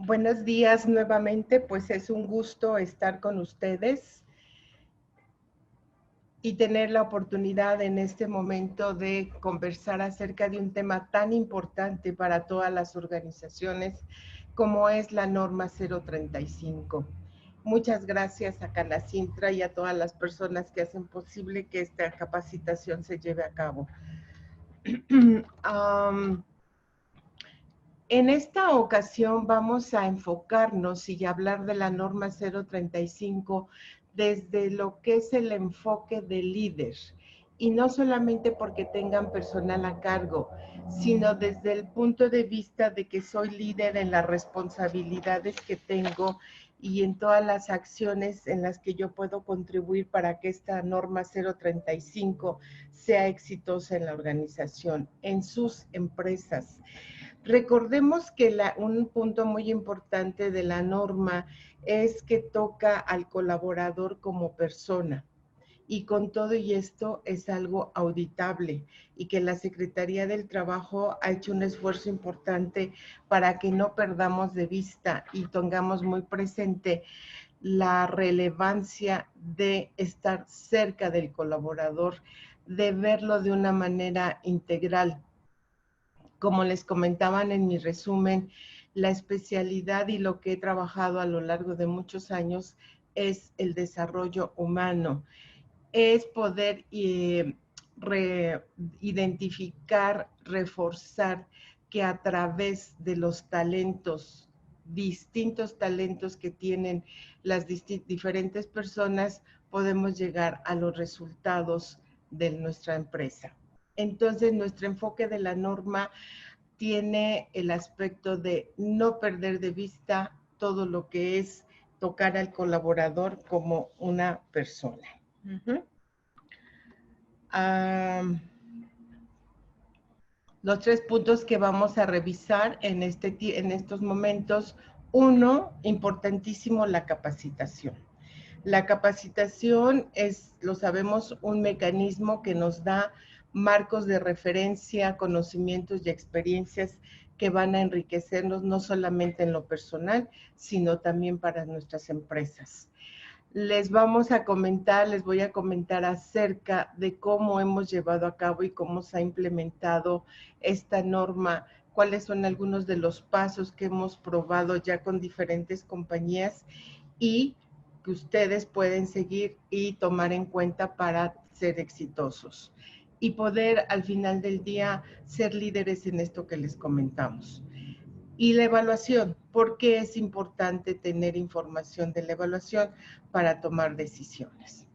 Buenos días nuevamente, pues es un gusto estar con ustedes y tener la oportunidad en este momento de conversar acerca de un tema tan importante para todas las organizaciones como es la norma 035. Muchas gracias a Canacintra y a todas las personas que hacen posible que esta capacitación se lleve a cabo. En esta ocasión vamos a enfocarnos y hablar de la norma 035 desde lo que es el enfoque del líder. Y no solamente porque tengan personal a cargo, sino desde el punto de vista de que soy líder en las responsabilidades que tengo y en todas las acciones en las que yo puedo contribuir para que esta norma 035 sea exitosa en la organización, en sus empresas. Recordemos que un punto muy importante de la norma es que toca al colaborador como persona. Y con todo y esto es algo auditable y que la Secretaría del Trabajo ha hecho un esfuerzo importante para que no perdamos de vista y tengamos muy presente la relevancia de estar cerca del colaborador, de verlo de una manera integral. Como les comentaban en mi resumen, la especialidad y lo que he trabajado a lo largo de muchos años es el desarrollo humano. Es poder identificar, reforzar que a través de los talentos, distintos talentos que tienen las diferentes personas, podemos llegar a los resultados de nuestra empresa. Entonces, nuestro enfoque de la norma tiene el aspecto de no perder de vista todo lo que es tocar al colaborador como una persona. Los 3 puntos que vamos a revisar en estos momentos. Uno, importantísimo, la capacitación. La capacitación es, lo sabemos, un mecanismo que nos da marcos de referencia, conocimientos y experiencias que van a enriquecernos no solamente en lo personal, sino también para nuestras empresas. Les voy a comentar acerca de cómo hemos llevado a cabo y cómo se ha implementado esta norma, cuáles son algunos de los pasos que hemos probado ya con diferentes compañías y que ustedes pueden seguir y tomar en cuenta para ser exitosos y poder al final del día ser líderes en esto que les comentamos. Y la evaluación, ¿por qué es importante tener información de la evaluación para tomar decisiones?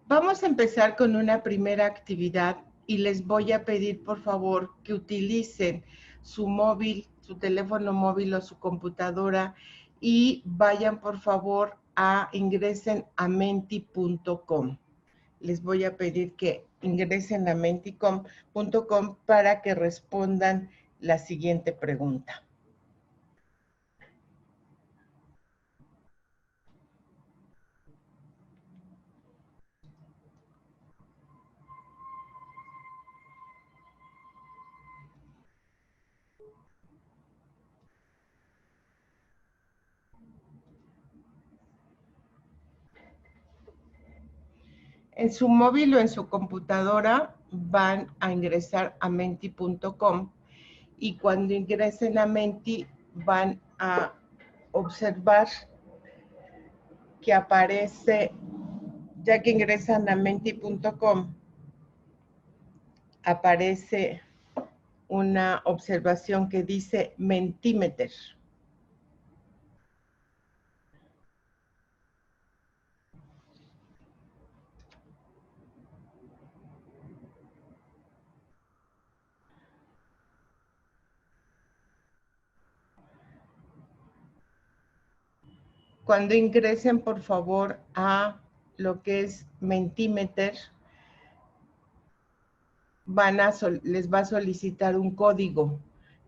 Vamos a empezar con una primera actividad y les voy a pedir por favor que utilicen su móvil, su teléfono móvil o su computadora y vayan por favor ingresen a menti.com. Les voy a pedir que ingresen a menti.com para que respondan la siguiente pregunta. En su móvil o en su computadora van a ingresar a menti.com y cuando ingresen a Menti van a observar que aparece, ya que ingresan a menti.com, aparece una observación que dice Mentimeter. Cuando ingresen, por favor, a lo que es Mentimeter, les va a solicitar un código,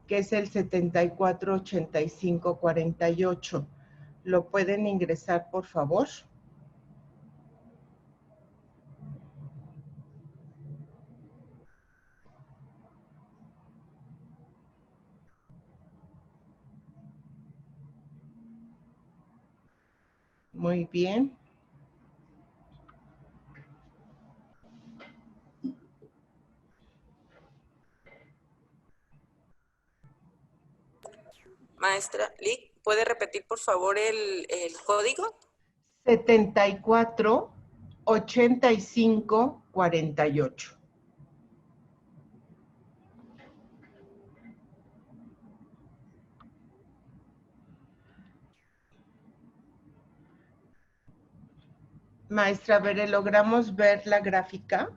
que es el 748548. ¿Lo pueden ingresar, por favor? Muy bien. Maestra Lick, ¿puede repetir por favor el código? 74 85 48. Maestra, Bere, ¿logramos ver la gráfica?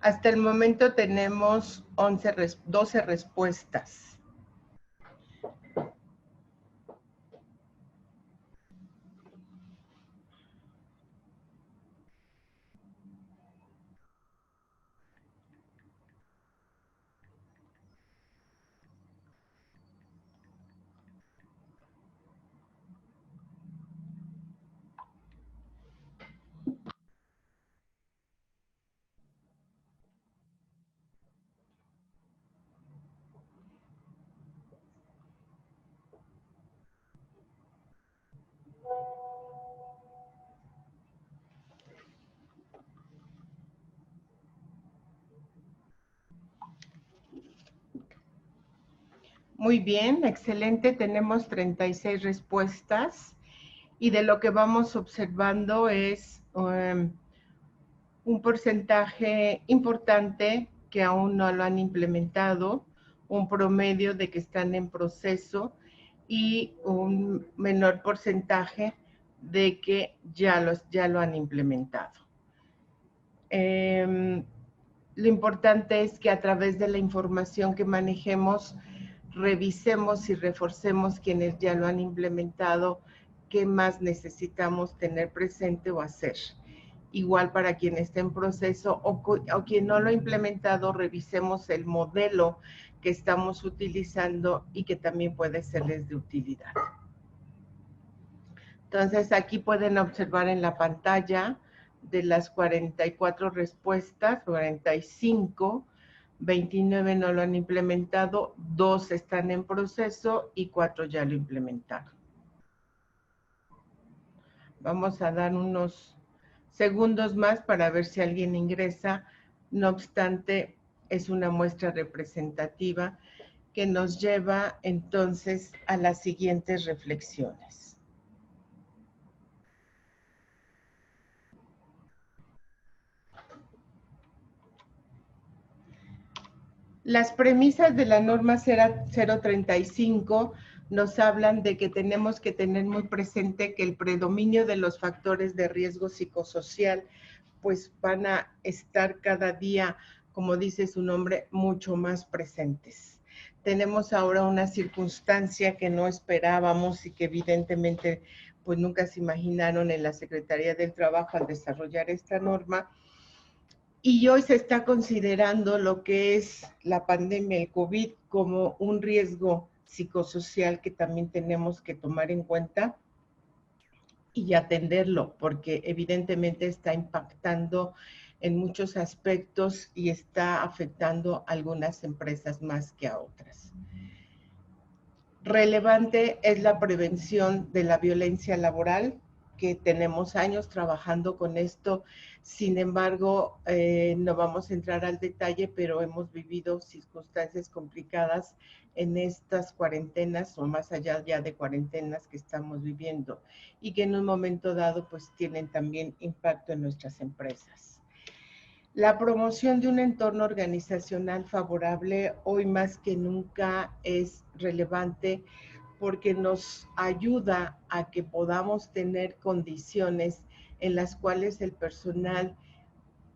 Hasta el momento tenemos 12 respuestas. Muy bien, excelente. Tenemos 36 respuestas y de lo que vamos observando es un porcentaje importante que aún no lo han implementado, un promedio de que están en proceso y un menor porcentaje de que ya lo han implementado. Lo importante es que a través de la información que manejemos, revisemos y reforcemos quienes ya lo han implementado, qué más necesitamos tener presente o hacer. Igual para quien está en proceso o quien no lo ha implementado, revisemos el modelo que estamos utilizando y que también puede serles de utilidad. Entonces aquí pueden observar en la pantalla de las 44 respuestas, 45, 29 no lo han implementado, 2 están en proceso y 4 ya lo implementaron. Vamos a dar unos segundos más para ver si alguien ingresa. No obstante, es una muestra representativa que nos lleva entonces a las siguientes reflexiones. Las premisas de la norma 035 nos hablan de que tenemos que tener muy presente que el predominio de los factores de riesgo psicosocial pues van a estar cada día, como dice su nombre, mucho más presentes. Tenemos ahora una circunstancia que no esperábamos y que evidentemente pues nunca se imaginaron en la Secretaría del Trabajo al desarrollar esta norma. Y hoy se está considerando lo que es la pandemia, el COVID, como un riesgo psicosocial que también tenemos que tomar en cuenta y atenderlo, porque evidentemente está impactando en muchos aspectos y está afectando a algunas empresas más que a otras. Relevante es la prevención de la violencia laboral, que tenemos años trabajando con esto. Sin embargo, no vamos a entrar al detalle, pero hemos vivido circunstancias complicadas en estas cuarentenas o más allá ya de cuarentenas que estamos viviendo y que en un momento dado pues tienen también impacto en nuestras empresas. La promoción de un entorno organizacional favorable hoy más que nunca es relevante porque nos ayuda a que podamos tener condiciones en las cuales el personal,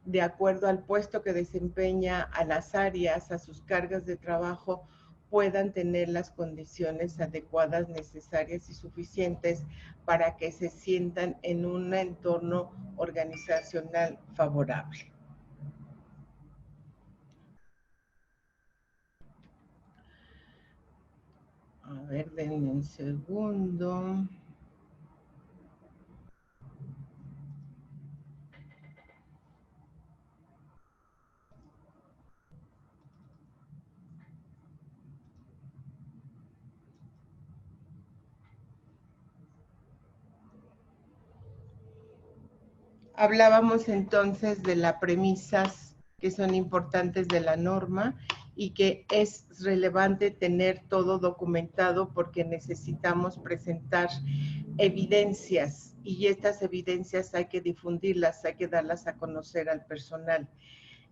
de acuerdo al puesto que desempeña, a las áreas, a sus cargas de trabajo, puedan tener las condiciones adecuadas, necesarias y suficientes para que se sientan en un entorno organizacional favorable. A ver, denme un segundo. Hablábamos entonces de las premisas que son importantes de la norma y que es relevante tener todo documentado porque necesitamos presentar evidencias y estas evidencias hay que difundirlas, hay que darlas a conocer al personal.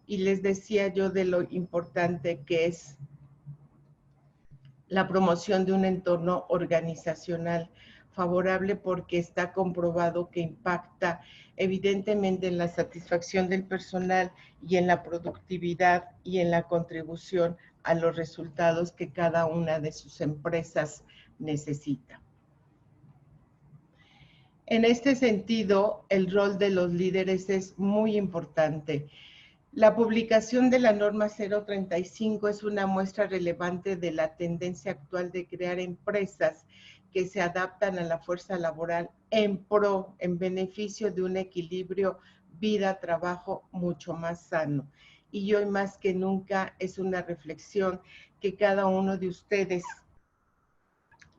Y les decía yo de lo importante que es la promoción de un entorno organizacional favorable porque está comprobado que impacta evidentemente en la satisfacción del personal y en la productividad y en la contribución a los resultados que cada una de sus empresas necesita. En este sentido, el rol de los líderes es muy importante. La publicación de la norma 035 es una muestra relevante de la tendencia actual de crear empresas que se adaptan a la fuerza laboral en beneficio de un equilibrio vida-trabajo mucho más sano. Y hoy más que nunca es una reflexión que cada uno de ustedes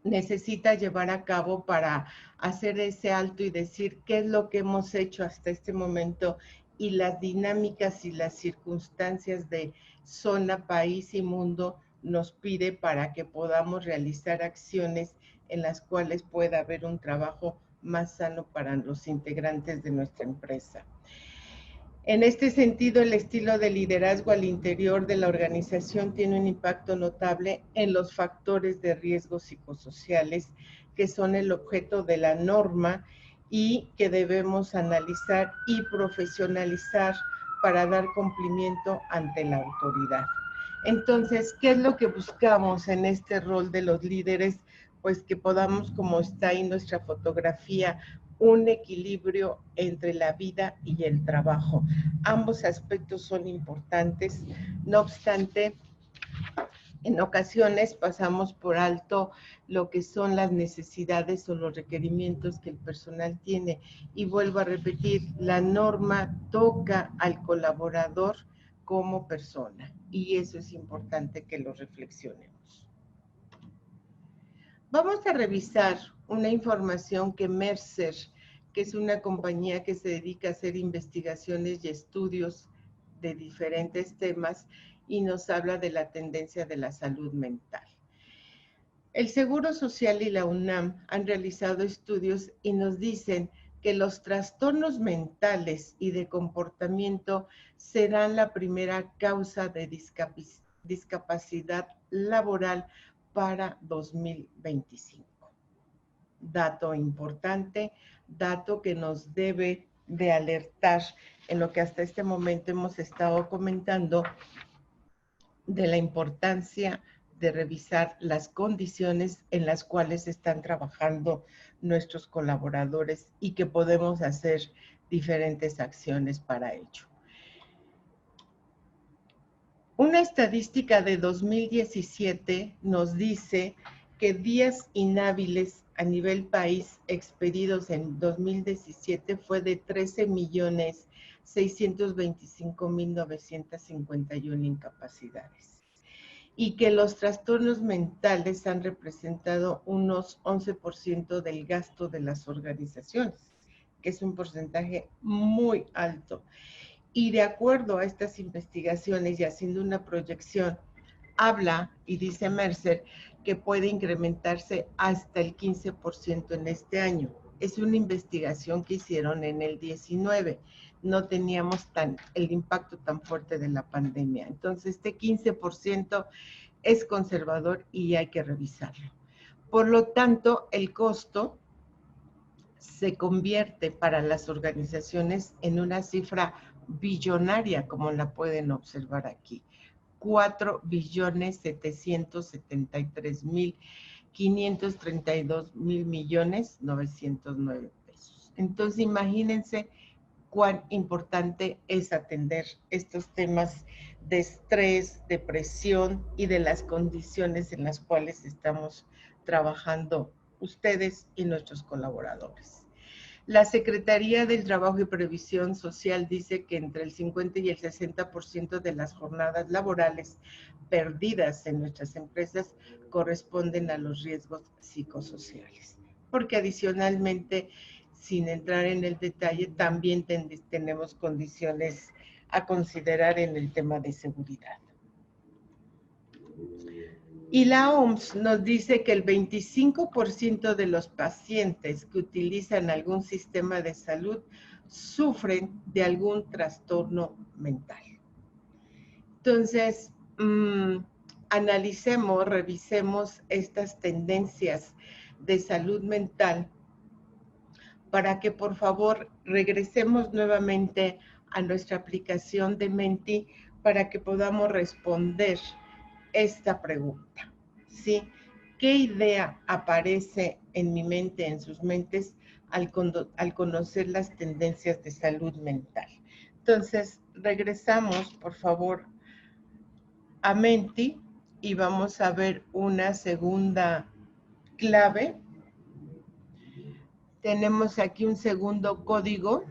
necesita llevar a cabo para hacer ese alto y decir qué es lo que hemos hecho hasta este momento y las dinámicas y las circunstancias de zona, país y mundo nos pide para que podamos realizar acciones en las cuales pueda haber un trabajo más sano para los integrantes de nuestra empresa. En este sentido, el estilo de liderazgo al interior de la organización tiene un impacto notable en los factores de riesgo psicosociales que son el objeto de la norma y que debemos analizar y profesionalizar para dar cumplimiento ante la autoridad. Entonces, ¿qué es lo que buscamos en este rol de los líderes? Pues que podamos, como está ahí nuestra fotografía, un equilibrio entre la vida y el trabajo. Ambos aspectos son importantes, no obstante, en ocasiones pasamos por alto lo que son las necesidades o los requerimientos que el personal tiene. Y vuelvo a repetir, la norma toca al colaborador como persona y eso es importante que lo reflexionemos. Vamos a revisar una información que Mercer, que es una compañía que se dedica a hacer investigaciones y estudios de diferentes temas y nos habla de la tendencia de la salud mental. El Seguro Social y la UNAM han realizado estudios y nos dicen que los trastornos mentales y de comportamiento serán la primera causa de discapacidad laboral para 2025. Dato importante, dato que nos debe de alertar en lo que hasta este momento hemos estado comentando de la importancia de revisar las condiciones en las cuales están trabajando nuestros colaboradores y que podemos hacer diferentes acciones para ello. Una estadística de 2017 nos dice que días inhábiles a nivel país expedidos en 2017 fue de 13.625.951 incapacidades y que los trastornos mentales han representado unos 11% del gasto de las organizaciones, que es un porcentaje muy alto. Y de acuerdo a estas investigaciones y haciendo una proyección, habla y dice Mercer que puede incrementarse hasta el 15% en este año. Es una investigación que hicieron en el 19. No teníamos el impacto tan fuerte de la pandemia. Entonces, este 15% es conservador y hay que revisarlo. Por lo tanto, el costo se convierte para las organizaciones en una cifra billonaria, como la pueden observar aquí. 4.733.532.909 pesos. Entonces, imagínense cuán importante es atender estos temas de estrés, depresión y de las condiciones en las cuales estamos trabajando ustedes y nuestros colaboradores. La Secretaría del Trabajo y Previsión Social dice que entre el 50 y el 60% de las jornadas laborales perdidas en nuestras empresas corresponden a los riesgos psicosociales, porque adicionalmente sin entrar en el detalle, también tenemos condiciones a considerar en el tema de seguridad. Y la OMS nos dice que el 25% de los pacientes que utilizan algún sistema de salud sufren de algún trastorno mental. Entonces, analicemos, revisemos estas tendencias de salud mental para que por favor regresemos nuevamente a nuestra aplicación de Menti para que podamos responder esta pregunta, ¿sí? ¿Qué idea aparece en mi mente, en sus mentes, al conocer las tendencias de salud mental? Entonces, regresamos, por favor, a Menti y vamos a ver una segunda clave. Tenemos aquí un segundo código.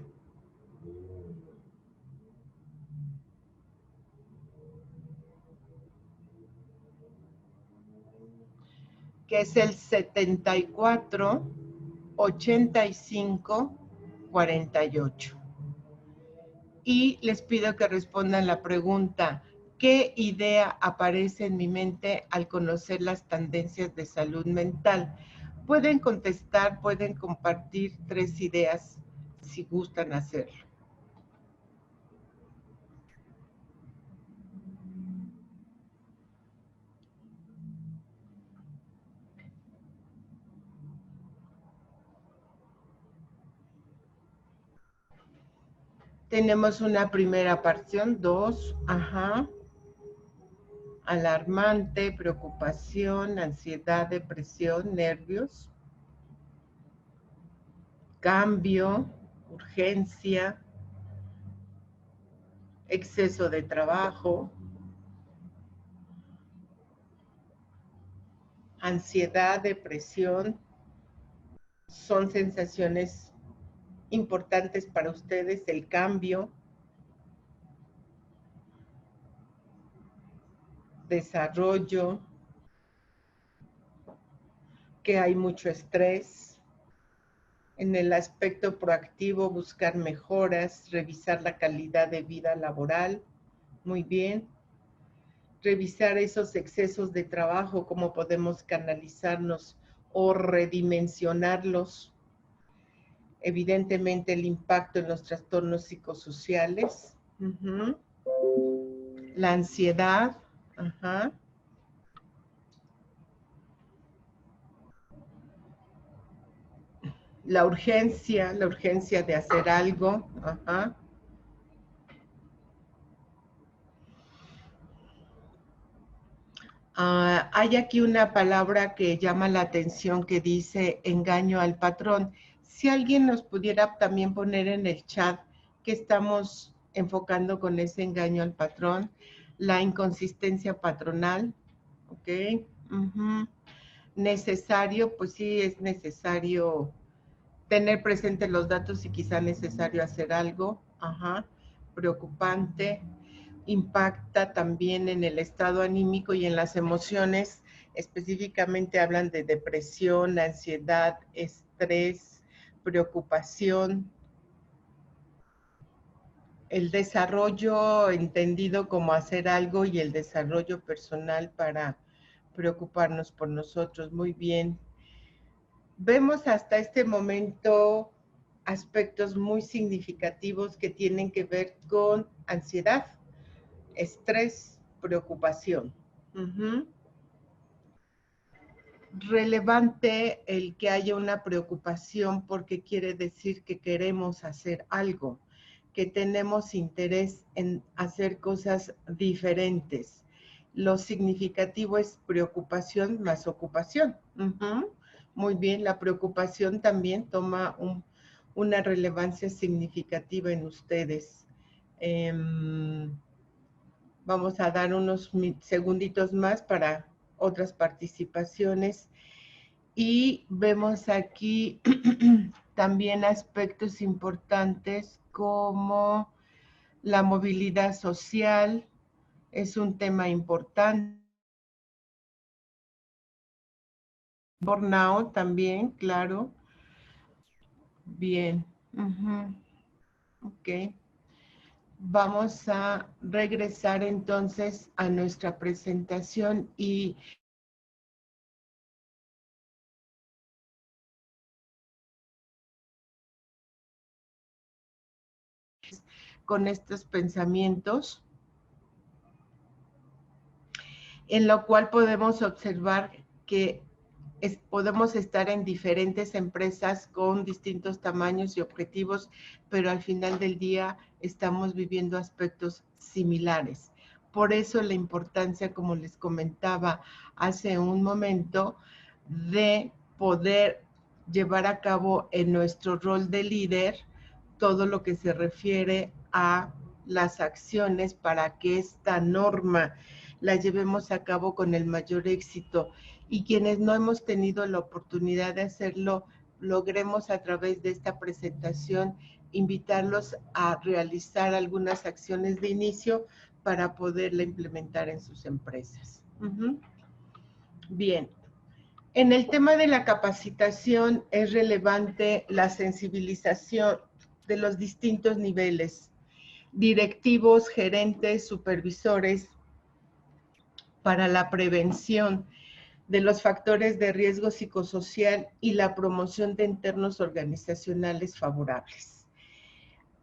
Que es el 74 85 48. Y les pido que respondan la pregunta, ¿qué idea aparece en mi mente al conocer las tendencias de salud mental? Pueden contestar, pueden compartir 3 ideas si gustan hacerlo. Tenemos una primera porción, 2, alarmante, preocupación, ansiedad, depresión, nervios, cambio, urgencia, exceso de trabajo, ansiedad, depresión, son sensaciones importantes para ustedes, el cambio, desarrollo, que hay mucho estrés. En el aspecto proactivo, buscar mejoras, revisar la calidad de vida laboral. Muy bien. Revisar esos excesos de trabajo, cómo podemos canalizarnos o redimensionarlos. Evidentemente el impacto en los trastornos psicosociales. La ansiedad. La urgencia de hacer algo. Hay aquí una palabra que llama la atención que dice engaño al patrón. Si alguien nos pudiera también poner en el chat que estamos enfocando con ese engaño al patrón, la inconsistencia patronal, ¿ok? Necesario, pues sí es necesario tener presentes los datos y quizá necesario hacer algo, preocupante, impacta también en el estado anímico y en las emociones, específicamente hablan de depresión, ansiedad, estrés, preocupación, el desarrollo entendido como hacer algo y el desarrollo personal para preocuparnos por nosotros. Muy bien. Vemos hasta este momento aspectos muy significativos que tienen que ver con ansiedad, estrés, preocupación. Relevante el que haya una preocupación porque quiere decir que queremos hacer algo, que tenemos interés en hacer cosas diferentes. Lo significativo es preocupación más ocupación. Muy bien, la preocupación también toma una relevancia significativa en ustedes. Vamos a dar unos segunditos más para otras participaciones. Y vemos aquí también aspectos importantes como la movilidad social, es un tema importante. Burnout también, claro. Bien. Ok. Vamos a regresar entonces a nuestra presentación y con estos pensamientos, en lo cual podemos observar que podemos estar en diferentes empresas con distintos tamaños y objetivos, pero al final del día estamos viviendo aspectos similares. Por eso la importancia, como les comentaba hace un momento, de poder llevar a cabo en nuestro rol de líder todo lo que se refiere a las acciones para que esta norma la llevemos a cabo con el mayor éxito, y quienes no hemos tenido la oportunidad de hacerlo, logremos a través de esta presentación invitarlos a realizar algunas acciones de inicio para poderla implementar en sus empresas. Bien. En el tema de la capacitación es relevante la sensibilización de los distintos niveles, directivos, gerentes, supervisores, para la prevención de los factores de riesgo psicosocial y la promoción de entornos organizacionales favorables.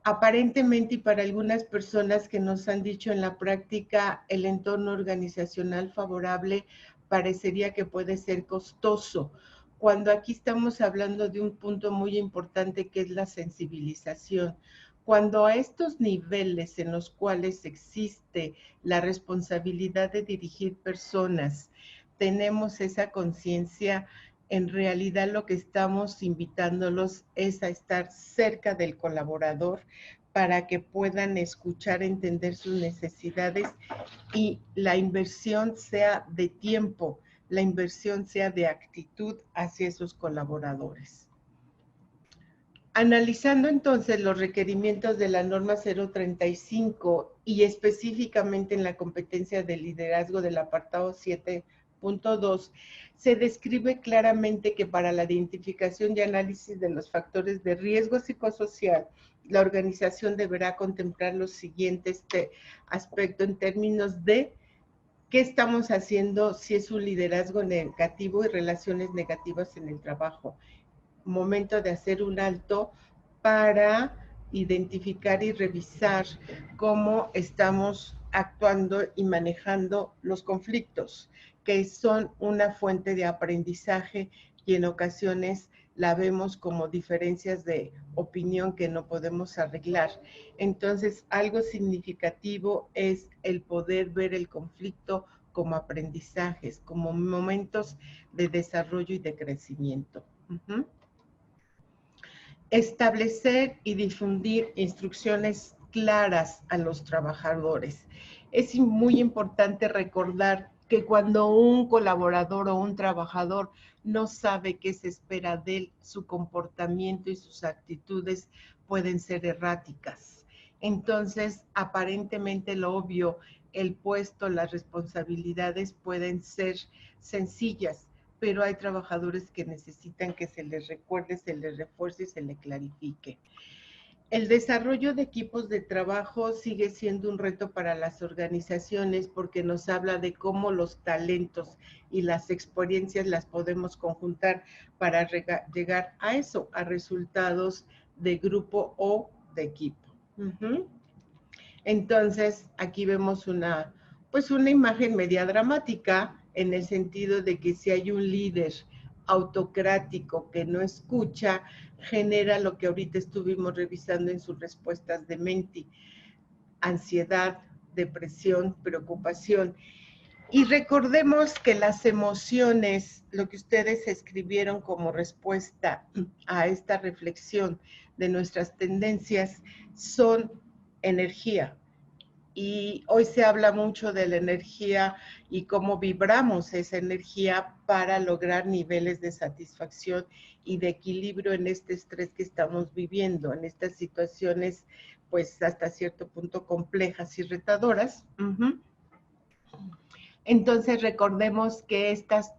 Aparentemente, y para algunas personas que nos han dicho en la práctica, el entorno organizacional favorable parecería que puede ser costoso, cuando aquí estamos hablando de un punto muy importante que es la sensibilización. Cuando a estos niveles en los cuales existe la responsabilidad de dirigir personas, tenemos esa conciencia, en realidad lo que estamos invitándolos es a estar cerca del colaborador para que puedan escuchar, entender sus necesidades, y la inversión sea de tiempo, la inversión sea de actitud hacia esos colaboradores. Analizando entonces los requerimientos de la norma 035 y específicamente en la competencia de liderazgo del apartado 7.2, se describe claramente que para la identificación y análisis de los factores de riesgo psicosocial, la organización deberá contemplar los siguientes aspectos en términos de qué estamos haciendo, si es un liderazgo negativo y relaciones negativas en el trabajo. Momento de hacer un alto para identificar y revisar cómo estamos actuando y manejando los conflictos, que son una fuente de aprendizaje y en ocasiones la vemos como diferencias de opinión que no podemos arreglar. Entonces, algo significativo es el poder ver el conflicto como aprendizajes, como momentos de desarrollo y de crecimiento. Establecer y difundir instrucciones claras a los trabajadores. Es muy importante recordar que cuando un colaborador o un trabajador no sabe qué se espera de él, su comportamiento y sus actitudes pueden ser erráticas. Entonces, aparentemente lo obvio, el puesto, las responsabilidades pueden ser sencillas, pero hay trabajadores que necesitan que se les recuerde, se les refuerce y se les clarifique. El desarrollo de equipos de trabajo sigue siendo un reto para las organizaciones porque nos habla de cómo los talentos y las experiencias las podemos conjuntar para llegar a eso, a resultados de grupo o de equipo. Entonces, aquí vemos una imagen media dramática, en el sentido de que si hay un líder autocrático que no escucha, genera lo que ahorita estuvimos revisando en sus respuestas de Menti: ansiedad, depresión, preocupación. Y recordemos que las emociones, lo que ustedes escribieron como respuesta a esta reflexión de nuestras tendencias, son energía. Y hoy se habla mucho de la energía y cómo vibramos esa energía para lograr niveles de satisfacción y de equilibrio en este estrés que estamos viviendo, en estas situaciones pues hasta cierto punto complejas y retadoras. Entonces, recordemos que estas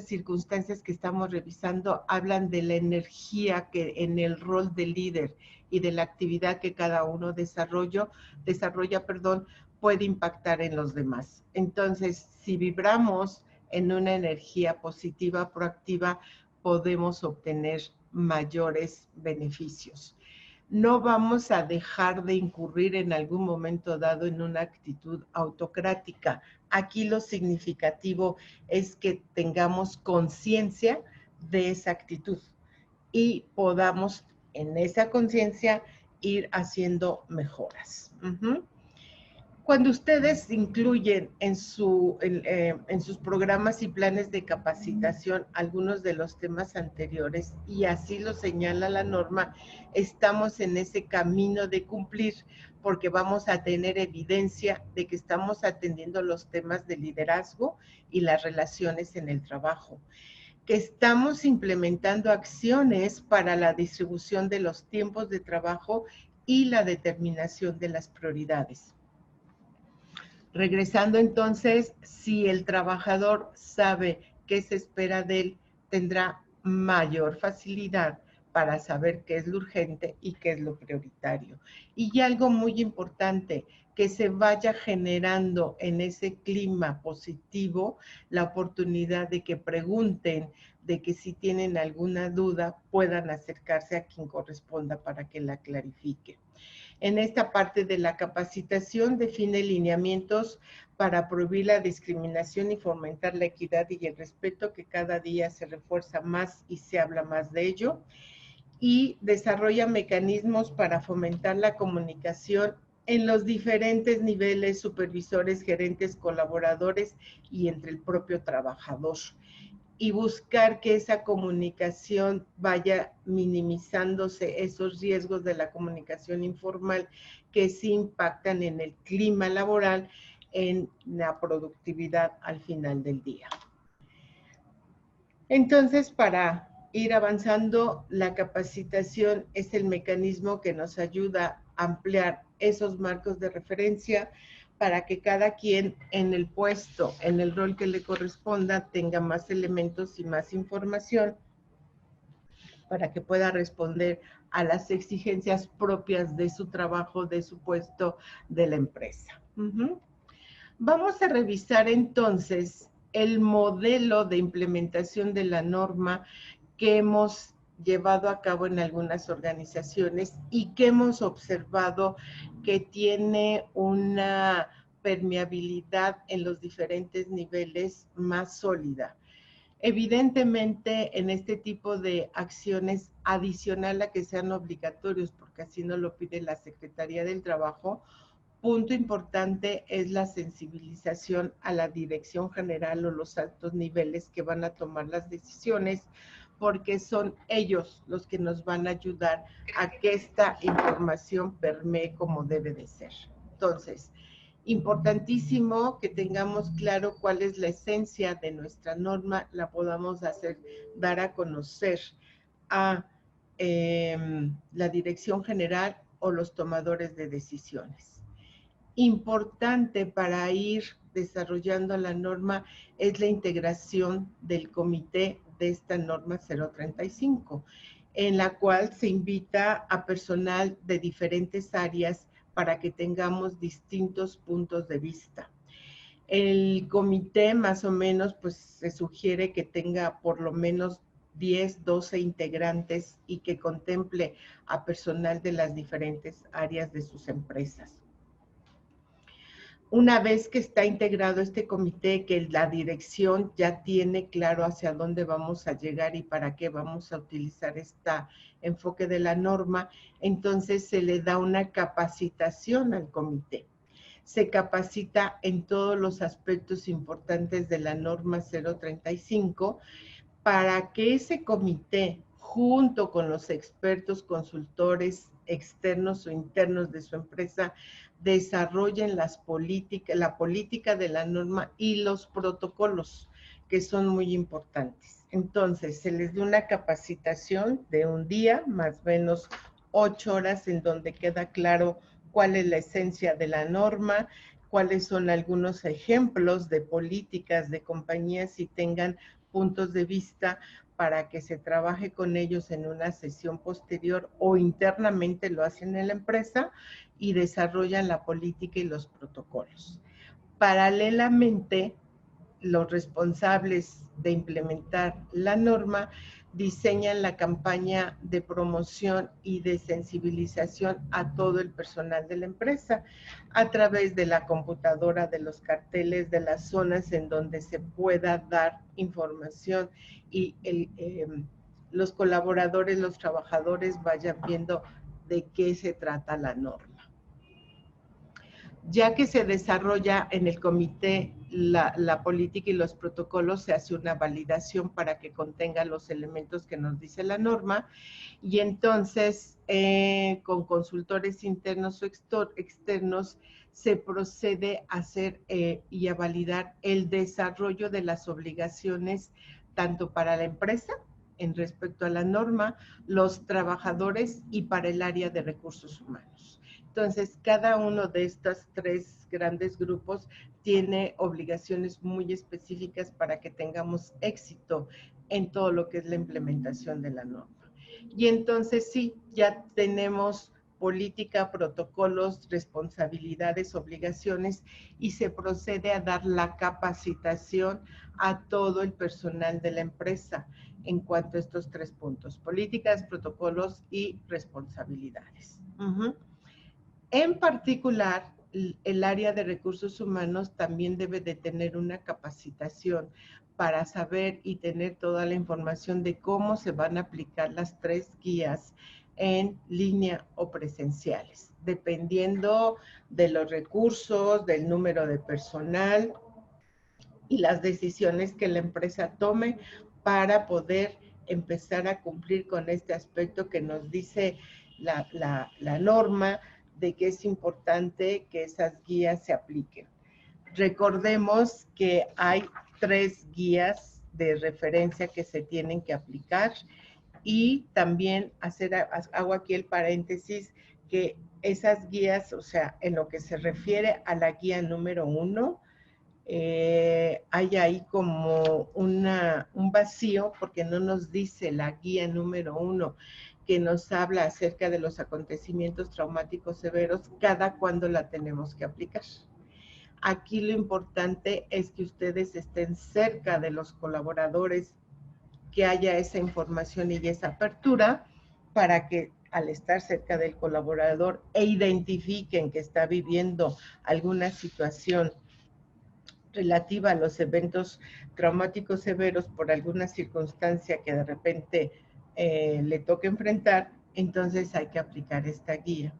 circunstancias que estamos revisando hablan de la energía que en el rol de líder y de la actividad que cada uno desarrolla, puede impactar en los demás. Entonces, si vibramos en una energía positiva, proactiva, podemos obtener mayores beneficios. No vamos a dejar de incurrir en algún momento dado en una actitud autocrática. Aquí lo significativo es que tengamos conciencia de esa actitud y podamos en esa conciencia ir haciendo mejoras. Cuando ustedes incluyen en sus programas y planes de capacitación algunos de los temas anteriores, y así lo señala la norma, estamos en ese camino de cumplir, porque vamos a tener evidencia de que estamos atendiendo los temas de liderazgo y las relaciones en el trabajo, que estamos implementando acciones para la distribución de los tiempos de trabajo y la determinación de las prioridades. Regresando entonces, si el trabajador sabe qué se espera de él, tendrá mayor facilidad para saber qué es lo urgente y qué es lo prioritario. Y algo muy importante, que se vaya generando en ese clima positivo la oportunidad de que pregunten, de que si tienen alguna duda puedan acercarse a quien corresponda para que la clarifique. En esta parte de la capacitación define lineamientos para prohibir la discriminación y fomentar la equidad y el respeto, que cada día se refuerza más y se habla más de ello, y desarrolla mecanismos para fomentar la comunicación en los diferentes niveles, supervisores, gerentes, colaboradores y entre el propio trabajador, y buscar que esa comunicación vaya minimizándose esos riesgos de la comunicación informal que sí impactan en el clima laboral, en la productividad al final del día. Entonces, para ir avanzando, la capacitación es el mecanismo que nos ayuda a ampliar esos marcos de referencia para que cada quien en el puesto, en el rol que le corresponda, tenga más elementos y más información para que pueda responder a las exigencias propias de su trabajo, de su puesto, de la empresa. Vamos a revisar entonces el modelo de implementación de la norma que hemos llevado a cabo en algunas organizaciones y que hemos observado que tiene una permeabilidad en los diferentes niveles más sólida. Evidentemente, en este tipo de acciones, adicional a que sean obligatorios, porque así nos lo pide la Secretaría del Trabajo, punto importante es la sensibilización a la dirección general o los altos niveles que van a tomar las decisiones, porque son ellos los que nos van a ayudar a que esta información permee como debe de ser. Entonces, importantísimo que tengamos claro cuál es la esencia de nuestra norma, la podamos dar a conocer a la dirección general o los tomadores de decisiones. Importante para ir desarrollando la norma es la integración del comité de esta norma 035, en la cual se invita a personal de diferentes áreas para que tengamos distintos puntos de vista. El comité más o menos pues se sugiere que tenga por lo menos 10, 12 integrantes y que contemple a personal de las diferentes áreas de sus empresas. Una vez que está integrado este comité, que la dirección ya tiene claro hacia dónde vamos a llegar y para qué vamos a utilizar este enfoque de la norma, entonces se le da una capacitación al comité. Se capacita en todos los aspectos importantes de la norma 035 para que ese comité, junto con los expertos consultores externos o internos de su empresa, desarrollen la política de la norma y los protocolos, que son muy importantes. Entonces, se les da una capacitación de un día, más o menos 8 horas, en donde queda claro cuál es la esencia de la norma, cuáles son algunos ejemplos de políticas de compañías y tengan puntos de vista para que se trabaje con ellos en una sesión posterior o internamente lo hacen en la empresa y desarrollan la política y los protocolos. Paralelamente, los responsables de implementar la norma diseñan la campaña de promoción y de sensibilización a todo el personal de la empresa a través de la computadora, de los carteles, de las zonas en donde se pueda dar información y los colaboradores, los trabajadores vayan viendo de qué se trata la norma. Ya que se desarrolla en el comité la política y los protocolos, se hace una validación para que contenga los elementos que nos dice la norma y entonces con consultores internos o externos se procede a hacer y a validar el desarrollo de las obligaciones tanto para la empresa en respecto a la norma, los trabajadores y para el área de recursos humanos. Entonces, cada uno de estos tres grandes grupos tiene obligaciones muy específicas para que tengamos éxito en todo lo que es la implementación de la norma. Y entonces sí, ya tenemos política, protocolos, responsabilidades, obligaciones y se procede a dar la capacitación a todo el personal de la empresa en cuanto a estos tres puntos, políticas, protocolos y responsabilidades. En particular, el área de recursos humanos también debe de tener una capacitación para saber y tener toda la información de cómo se van a aplicar las tres guías en línea o presenciales, dependiendo de los recursos, del número de personal y las decisiones que la empresa tome para poder empezar a cumplir con este aspecto que nos dice la norma de que es importante que esas guías se apliquen. Recordemos que hay 3 guías de referencia que se tienen que aplicar y también hago aquí el paréntesis que esas guías, o sea, en lo que se refiere a la guía número 1, hay ahí como un vacío porque no nos dice la guía número 1 que nos habla acerca de los acontecimientos traumáticos severos, cada cuándo la tenemos que aplicar. Aquí lo importante es que ustedes estén cerca de los colaboradores, que haya esa información y esa apertura para que al estar cerca del colaborador e identifiquen que está viviendo alguna situación relativa a los eventos traumáticos severos por alguna circunstancia que de repente le toque enfrentar, entonces hay que aplicar esta guía.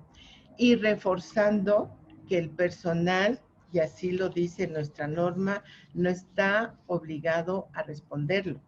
Y reforzando que el personal, y así lo dice nuestra norma, no está obligado a responderlo.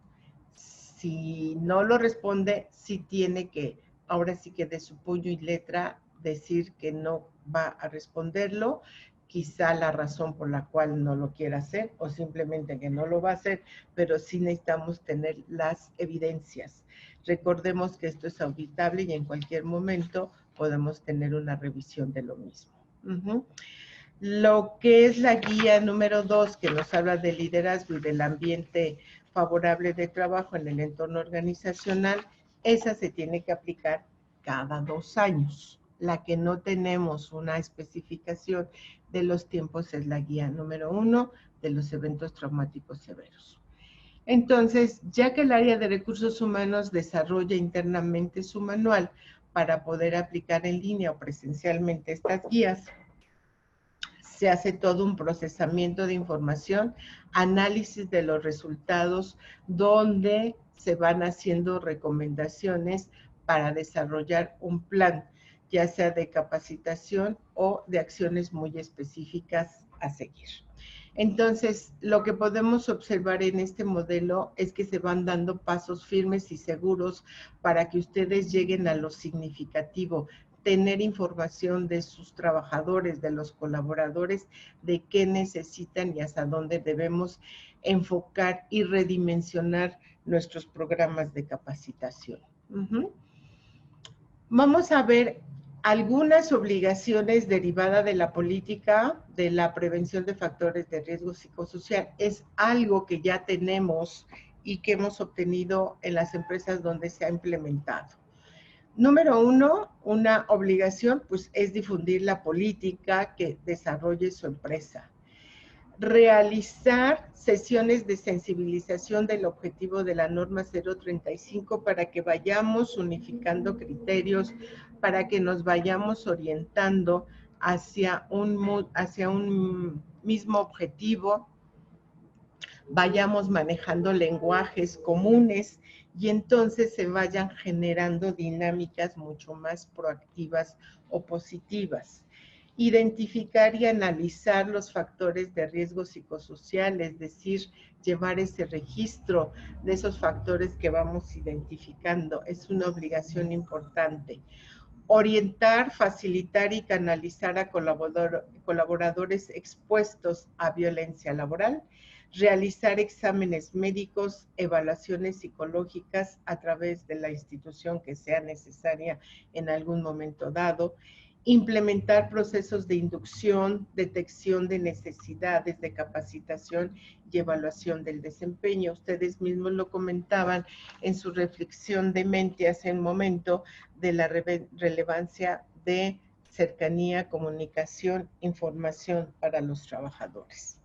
Si no lo responde, sí tiene que, ahora sí que de su puño y letra, decir que no va a responderlo, quizá la razón por la cual no lo quiera hacer o simplemente que no lo va a hacer, pero sí necesitamos tener las evidencias. Recordemos que esto es auditable y en cualquier momento podemos tener una revisión de lo mismo. Lo que es la guía número 2, que nos habla del liderazgo y del ambiente favorable de trabajo en el entorno organizacional, esa se tiene que aplicar cada 2 años. La que no tenemos una especificación de los tiempos es la guía número 1 de los eventos traumáticos severos. Entonces, ya que el área de recursos humanos desarrolla internamente su manual para poder aplicar en línea o presencialmente estas guías, se hace todo un procesamiento de información, análisis de los resultados, donde se van haciendo recomendaciones para desarrollar un plan, ya sea de capacitación o de acciones muy específicas a seguir. Entonces, lo que podemos observar en este modelo es que se van dando pasos firmes y seguros para que ustedes lleguen a lo significativo, tener información de sus trabajadores, de los colaboradores, de qué necesitan y hasta dónde debemos enfocar y redimensionar nuestros programas de capacitación. Vamos a ver Algunas obligaciones derivadas de la política de la prevención de factores de riesgo psicosocial es algo que ya tenemos y que hemos obtenido en las empresas donde se ha implementado. Número uno, una obligación pues es difundir la política que desarrolle su empresa. Realizar sesiones de sensibilización del objetivo de la norma 035 para que vayamos unificando criterios, para que nos vayamos orientando hacia un mismo objetivo, vayamos manejando lenguajes comunes y entonces se vayan generando dinámicas mucho más proactivas o positivas. Identificar y analizar los factores de riesgo psicosocial, es decir, llevar ese registro de esos factores que vamos identificando, es una obligación importante. Orientar, facilitar y canalizar a colaboradores expuestos a violencia laboral, realizar exámenes médicos, evaluaciones psicológicas a través de la institución que sea necesaria en algún momento dado, implementar procesos de inducción, detección de necesidades de capacitación y evaluación del desempeño. Ustedes mismos lo comentaban en su reflexión de mente hace un momento de la relevancia de cercanía, comunicación, información para los trabajadores.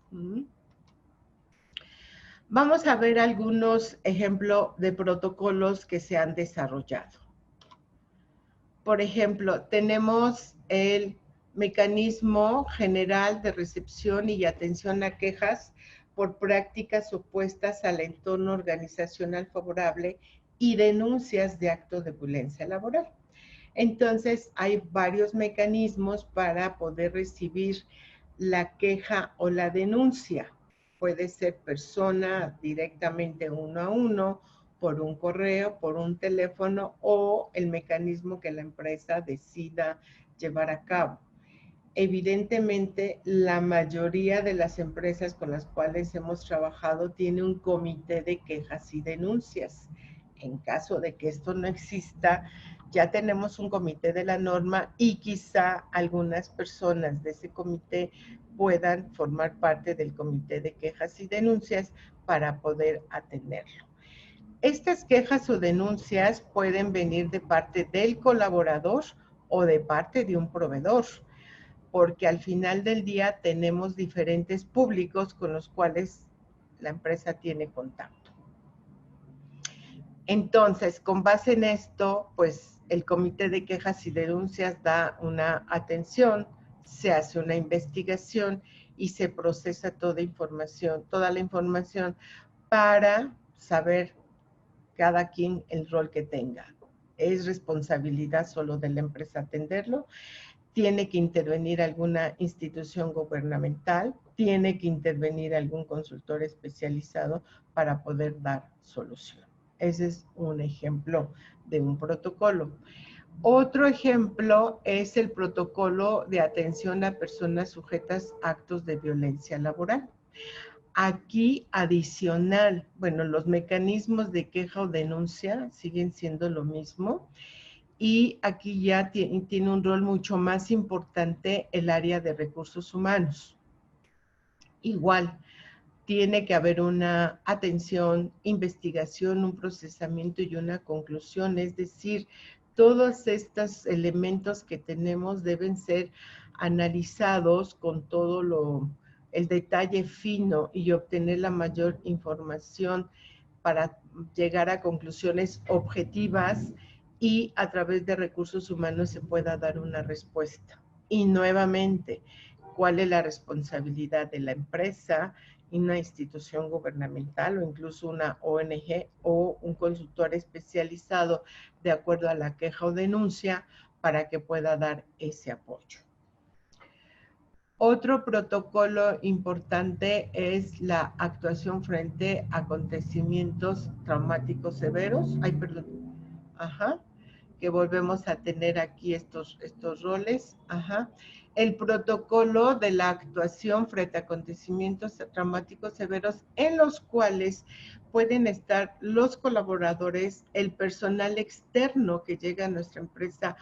Vamos a ver algunos ejemplos de protocolos que se han desarrollado. Por ejemplo, tenemos el mecanismo general de recepción y atención a quejas por prácticas opuestas al entorno organizacional favorable y denuncias de actos de violencia laboral. Entonces, hay varios mecanismos para poder recibir la queja o la denuncia. Puede ser persona directamente uno a uno, por un correo, por un teléfono o el mecanismo que la empresa decida llevar a cabo. Evidentemente, la mayoría de las empresas con las cuales hemos trabajado tiene un comité de quejas y denuncias. En caso de que esto no exista, ya tenemos un comité de la norma y quizá algunas personas de ese comité puedan formar parte del comité de quejas y denuncias para poder atenderlo. Estas quejas o denuncias pueden venir de parte del colaborador o de parte de un proveedor, porque al final del día tenemos diferentes públicos con los cuales la empresa tiene contacto. Entonces, con base en esto, pues el comité de quejas y denuncias da una atención, se hace una investigación y se procesa toda la información para saber cada quien el rol que tenga. Es responsabilidad solo de la empresa atenderlo. Tiene que intervenir alguna institución gubernamental, tiene que intervenir algún consultor especializado para poder dar solución. Ese es un ejemplo de un protocolo. Otro ejemplo es el protocolo de atención a personas sujetas a actos de violencia laboral. Aquí adicional, bueno, los mecanismos de queja o denuncia siguen siendo lo mismo y aquí ya tiene un rol mucho más importante el área de recursos humanos. Igual, tiene que haber una atención, investigación, un procesamiento y una conclusión, es decir, todos estos elementos que tenemos deben ser analizados con todo el detalle fino y obtener la mayor información para llegar a conclusiones objetivas y a través de recursos humanos se pueda dar una respuesta. Y nuevamente, ¿cuál es la responsabilidad de la empresa, una institución gubernamental o incluso una ONG o un consultor especializado de acuerdo a la queja o denuncia para que pueda dar ese apoyo? Otro protocolo importante es la actuación frente a acontecimientos traumáticos severos. Que volvemos a tener aquí estos roles. El protocolo de la actuación frente a acontecimientos traumáticos severos en los cuales pueden estar los colaboradores, el personal externo que llega a nuestra empresa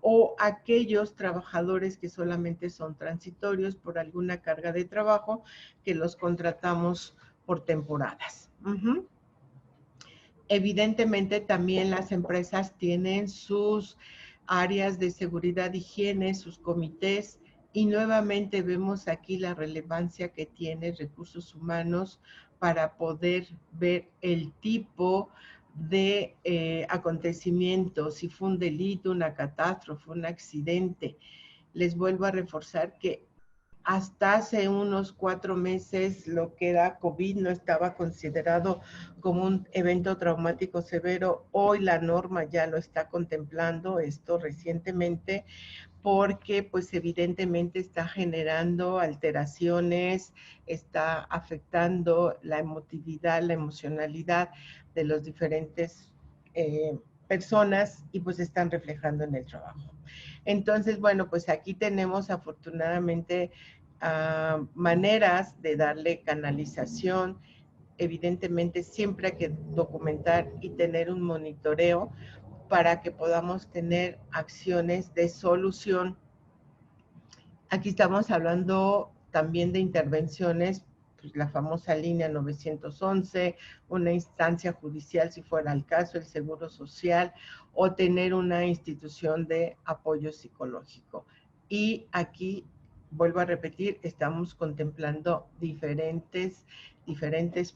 o aquellos trabajadores que solamente son transitorios por alguna carga de trabajo que los contratamos por temporadas. Evidentemente también las empresas tienen sus áreas de seguridad y higiene, sus comités, y nuevamente vemos aquí la relevancia que tiene recursos humanos para poder ver el tipo de acontecimiento, si fue un delito, una catástrofe, un accidente. Les vuelvo a reforzar que hasta hace unos 4 meses lo que era COVID no estaba considerado como un evento traumático severo. Hoy la norma ya lo está contemplando esto recientemente, porque pues evidentemente está generando alteraciones, está afectando la emotividad, la emocionalidad de los diferentes personas y pues están reflejando en el trabajo. Entonces, bueno, pues aquí tenemos afortunadamente maneras de darle canalización. Evidentemente siempre hay que documentar y tener un monitoreo para que podamos tener acciones de solución. Aquí estamos hablando también de intervenciones, pues la famosa línea 911, una instancia judicial si fuera el caso, el seguro social, o tener una institución de apoyo psicológico. Y aquí, vuelvo a repetir, estamos contemplando diferentes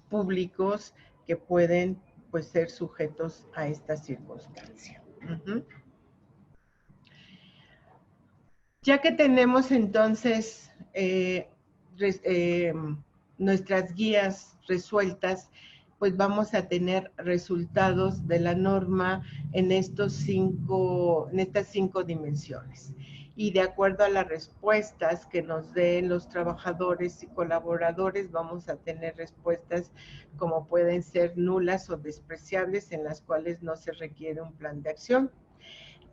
públicos que pueden pues ser sujetos a esta circunstancia. Ya que tenemos entonces nuestras guías resueltas, pues vamos a tener resultados de la norma en estas 5 dimensiones. Y de acuerdo a las respuestas que nos den los trabajadores y colaboradores, vamos a tener respuestas como pueden ser nulas o despreciables, en las cuales no se requiere un plan de acción.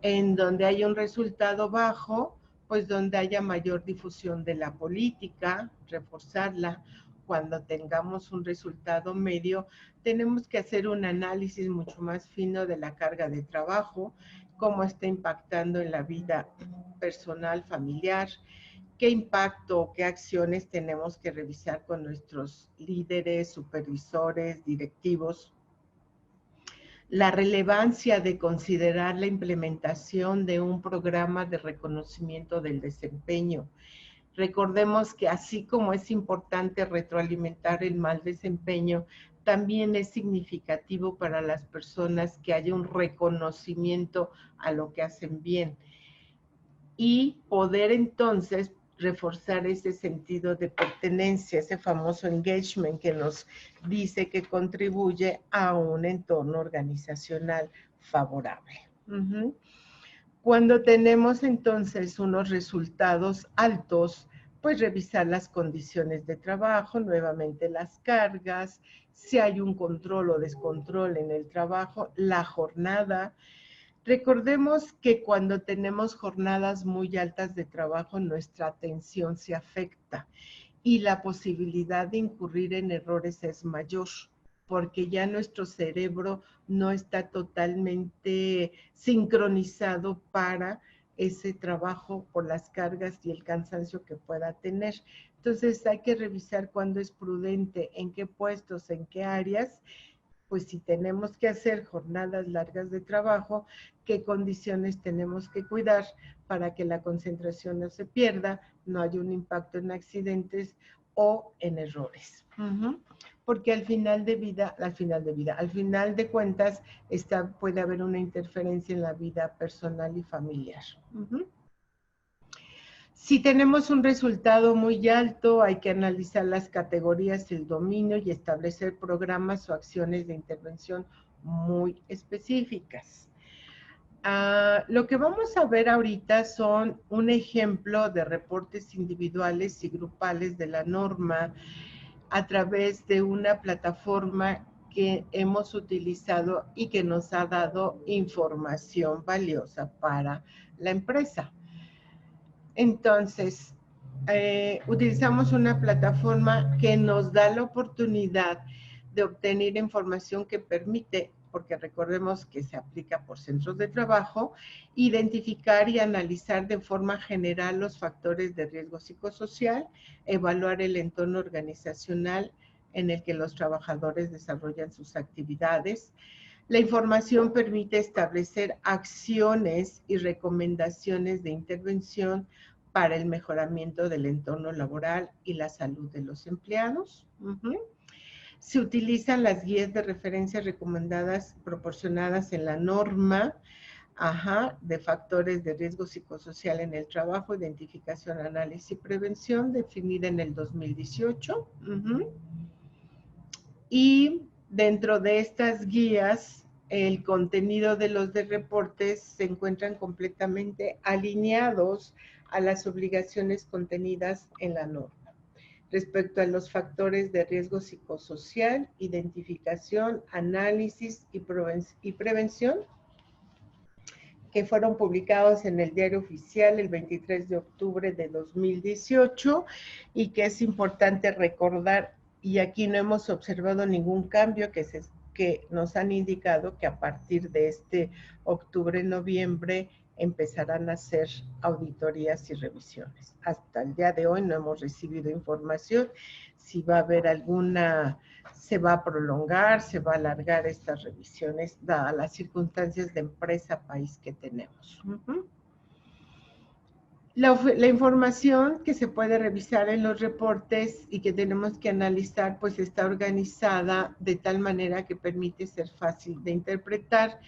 En donde hay un resultado bajo, pues donde haya mayor difusión de la política, reforzarla. Cuando tengamos un resultado medio, tenemos que hacer un análisis mucho más fino de la carga de trabajo, cómo está impactando en la vida personal, familiar, qué impacto o qué acciones tenemos que revisar con nuestros líderes, supervisores, directivos. La relevancia de considerar la implementación de un programa de reconocimiento del desempeño. Recordemos que así como es importante retroalimentar el mal desempeño, también es significativo para las personas que haya un reconocimiento a lo que hacen bien y poder entonces reforzar ese sentido de pertenencia, ese famoso engagement que nos dice que contribuye a un entorno organizacional favorable. Cuando tenemos entonces unos resultados altos, pues revisar las condiciones de trabajo, nuevamente las cargas, si hay un control o descontrol en el trabajo, la jornada. Recordemos que cuando tenemos jornadas muy altas de trabajo, nuestra atención se afecta y la posibilidad de incurrir en errores es mayor, porque ya nuestro cerebro no está totalmente sincronizado para ese trabajo por las cargas y el cansancio que pueda tener. Entonces hay que revisar cuándo es prudente, en qué puestos, en qué áreas, pues si tenemos que hacer jornadas largas de trabajo, qué condiciones tenemos que cuidar para que la concentración no se pierda, no haya un impacto en accidentes o en errores. Porque al final de cuentas, puede haber una interferencia en la vida personal y familiar. Si tenemos un resultado muy alto, hay que analizar las categorías del dominio y establecer programas o acciones de intervención muy específicas. Lo que vamos a ver ahorita son un ejemplo de reportes individuales y grupales de la norma a través de una plataforma que hemos utilizado y que nos ha dado información valiosa para la empresa. Entonces, utilizamos una plataforma que nos da la oportunidad de obtener información que permite porque recordemos que se aplica por centros de trabajo, identificar y analizar de forma general los factores de riesgo psicosocial, evaluar el entorno organizacional en el que los trabajadores desarrollan sus actividades. La información permite establecer acciones y recomendaciones de intervención para el mejoramiento del entorno laboral y la salud de los empleados. Se utilizan las guías de referencia recomendadas, proporcionadas en la norma de factores de riesgo psicosocial en el trabajo, identificación, análisis y prevención, definida en el 2018. Y dentro de estas guías, el contenido de los reportes se encuentran completamente alineados a las obligaciones contenidas en la norma. Respecto a los factores de riesgo psicosocial, identificación, análisis y prevención, que fueron publicados en el Diario Oficial el 23 de octubre de 2018 y que es importante recordar, y aquí no hemos observado ningún cambio, que nos han indicado que a partir de este octubre-noviembre empezarán a hacer auditorías y revisiones. Hasta el día de hoy no hemos recibido información si va a haber alguna, se va a prolongar, se va a alargar estas revisiones, dadas las circunstancias de empresa país que tenemos. La información que se puede revisar en los reportes y que tenemos que analizar, pues está organizada de tal manera que permite ser fácil de interpretar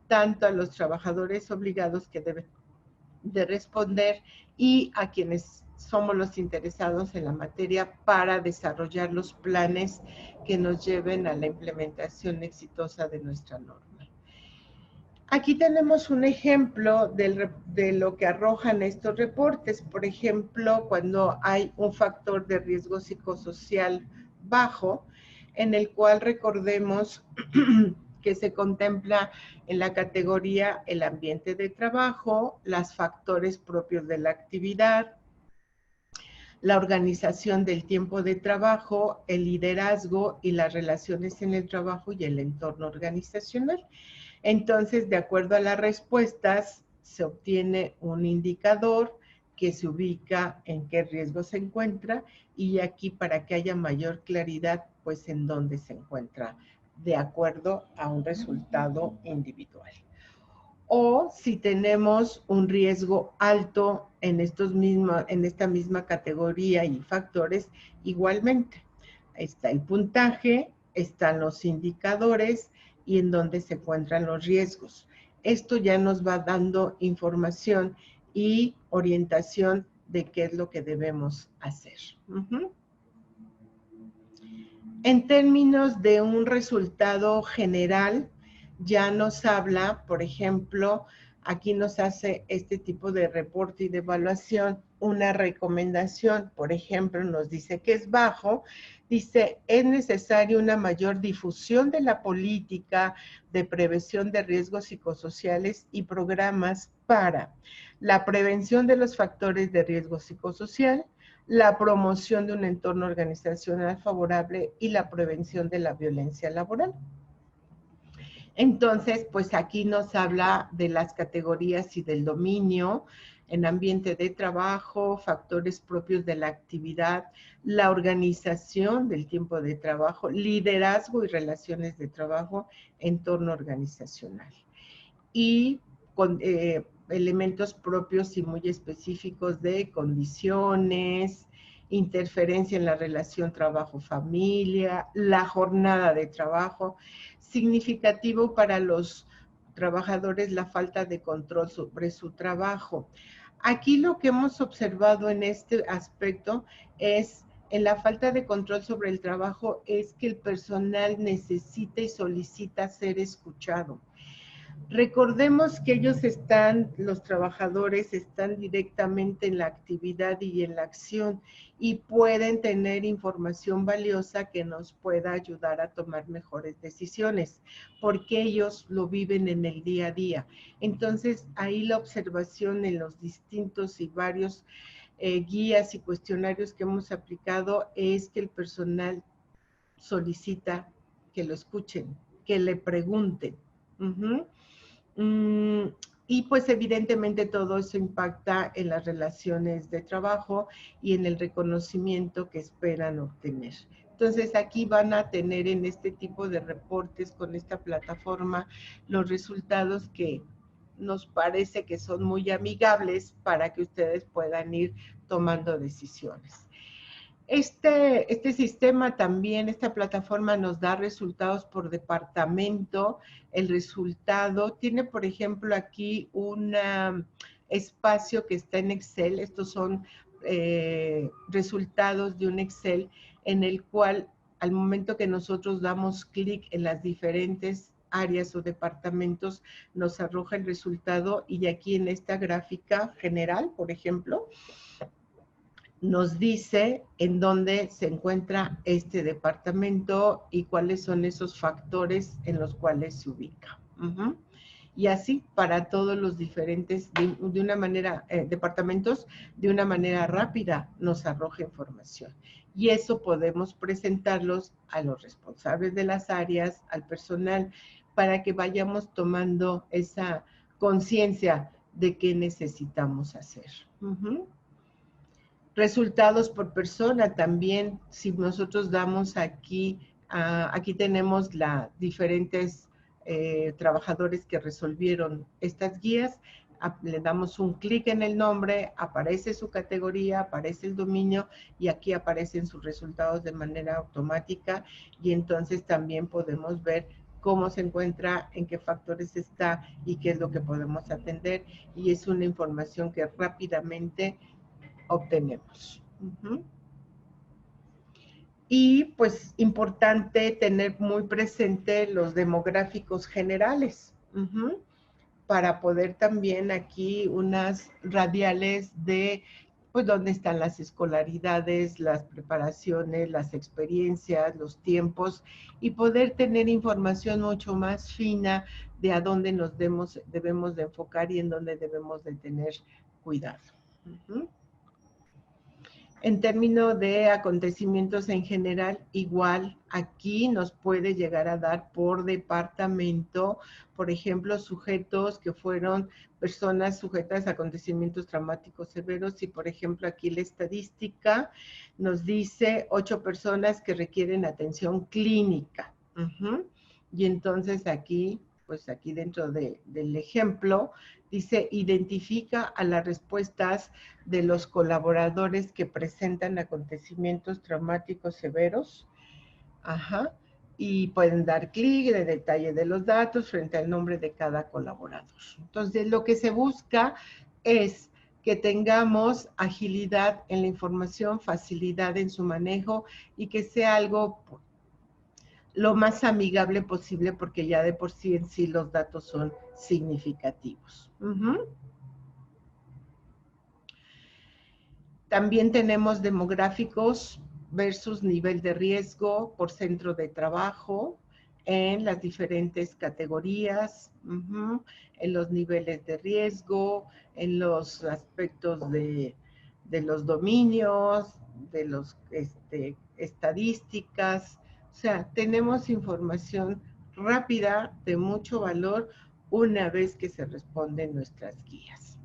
tanto a los trabajadores obligados que deben de responder y a quienes somos los interesados en la materia para desarrollar los planes que nos lleven a la implementación exitosa de nuestra norma. Aquí tenemos un ejemplo de lo que arrojan estos reportes. Por ejemplo, cuando hay un factor de riesgo psicosocial bajo, en el cual recordemos que se contempla en la categoría el ambiente de trabajo, los factores propios de la actividad, la organización del tiempo de trabajo, el liderazgo y las relaciones en el trabajo y el entorno organizacional. Entonces, de acuerdo a las respuestas, se obtiene un indicador que se ubica en qué riesgo se encuentra y aquí para que haya mayor claridad, pues en dónde se encuentra, de acuerdo a un resultado individual. O si tenemos un riesgo alto en esta misma categoría y factores, igualmente. Está el puntaje, están los indicadores y en dónde se encuentran los riesgos. Esto ya nos va dando información y orientación de qué es lo que debemos hacer. En términos de un resultado general, ya nos habla, por ejemplo, aquí nos hace este tipo de reporte y de evaluación, una recomendación, por ejemplo, nos dice que es bajo, dice, es necesaria una mayor difusión de la política de prevención de riesgos psicosociales y programas para la prevención de los factores de riesgo psicosocial, la promoción de un entorno organizacional favorable y la prevención de la violencia laboral. Entonces, pues aquí nos habla de las categorías y del dominio en ambiente de trabajo, factores propios de la actividad, la organización del tiempo de trabajo, liderazgo y relaciones de trabajo, entorno organizacional. Y con elementos propios y muy específicos de condiciones, interferencia en la relación trabajo-familia, la jornada de trabajo. Significativo para los trabajadores la falta de control sobre su trabajo. Aquí lo que hemos observado en este aspecto es en la falta de control sobre el trabajo es que el personal necesita y solicita ser escuchado. Recordemos que los trabajadores están directamente en la actividad y en la acción y pueden tener información valiosa que nos pueda ayudar a tomar mejores decisiones, porque ellos lo viven en el día a día. Entonces, ahí la observación en los distintos y varios guías y cuestionarios que hemos aplicado es que el personal solicita que lo escuchen, que le pregunten. Y pues evidentemente todo eso impacta en las relaciones de trabajo y en el reconocimiento que esperan obtener. Entonces aquí van a tener en este tipo de reportes con esta plataforma los resultados que nos parece que son muy amigables para que ustedes puedan ir tomando decisiones. Este sistema también, esta plataforma nos da resultados por departamento. El resultado tiene, por ejemplo, aquí un espacio que está en Excel. Estos son resultados de un Excel en el cual al momento que nosotros damos clic en las diferentes áreas o departamentos, nos arroja el resultado y aquí en esta gráfica general, por ejemplo, nos dice en dónde se encuentra este departamento y cuáles son esos factores en los cuales se ubica. Y así para todos los diferentes, de una manera, departamentos, de una manera rápida nos arroja información. Y eso podemos presentarlos a los responsables de las áreas, al personal, para que vayamos tomando esa conciencia de qué necesitamos hacer. Resultados por persona también, si nosotros damos aquí, aquí tenemos las diferentes trabajadores que resolvieron estas guías, le damos un clic en el nombre, aparece su categoría, aparece el dominio y aquí aparecen sus resultados de manera automática y entonces también podemos ver cómo se encuentra, en qué factores está y qué es lo que podemos atender y es una información que rápidamente obtenemos. Y pues importante tener muy presente los demográficos generales para poder también aquí unas radiales de pues dónde están las escolaridades, las preparaciones, las experiencias, los tiempos y poder tener información mucho más fina de a dónde nos debemos de enfocar y en dónde debemos de tener cuidado. En términos de acontecimientos en general, igual aquí nos puede llegar a dar por departamento, por ejemplo, sujetos que fueron personas sujetas a acontecimientos traumáticos severos y, por ejemplo, aquí la estadística nos dice 8 personas que requieren atención clínica. Y entonces aquí, pues aquí dentro del ejemplo, dice, identifica a las respuestas de los colaboradores que presentan acontecimientos traumáticos severos. Y pueden dar clic en el detalle de los datos frente al nombre de cada colaborador. Entonces, lo que se busca es que tengamos agilidad en la información, facilidad en su manejo y que sea algo lo más amigable posible porque ya de por sí en sí los datos son significativos. También tenemos demográficos versus nivel de riesgo por centro de trabajo en las diferentes categorías, en los niveles de riesgo, en los aspectos de los dominios, de los estadísticas. O sea, tenemos información rápida de mucho valor una vez que se responden nuestras guías.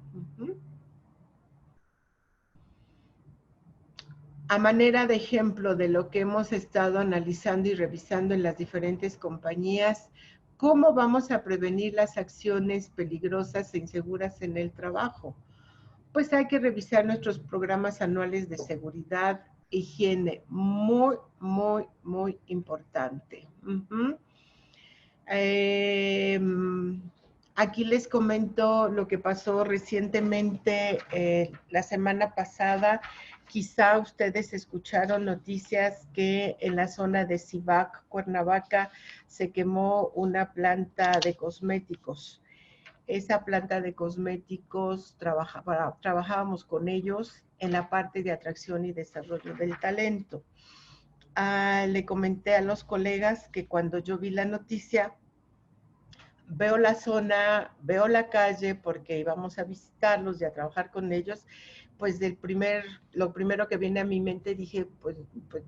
A manera de ejemplo de lo que hemos estado analizando y revisando en las diferentes compañías, ¿cómo vamos a prevenir las acciones peligrosas e inseguras en el trabajo? Pues hay que revisar nuestros programas anuales de seguridad, higiene, muy, muy, muy importante. Aquí les comento lo que pasó recientemente la semana pasada. Quizá ustedes escucharon noticias que en la zona de Cibac, Cuernavaca, se quemó una planta de cosméticos. Esa planta de cosméticos trabajábamos con ellos en la parte de atracción y desarrollo del talento. Le comenté a los colegas que cuando yo vi la noticia, veo la zona, veo la calle porque íbamos a visitarlos y a trabajar con ellos, pues lo primero que viene a mi mente dije, pues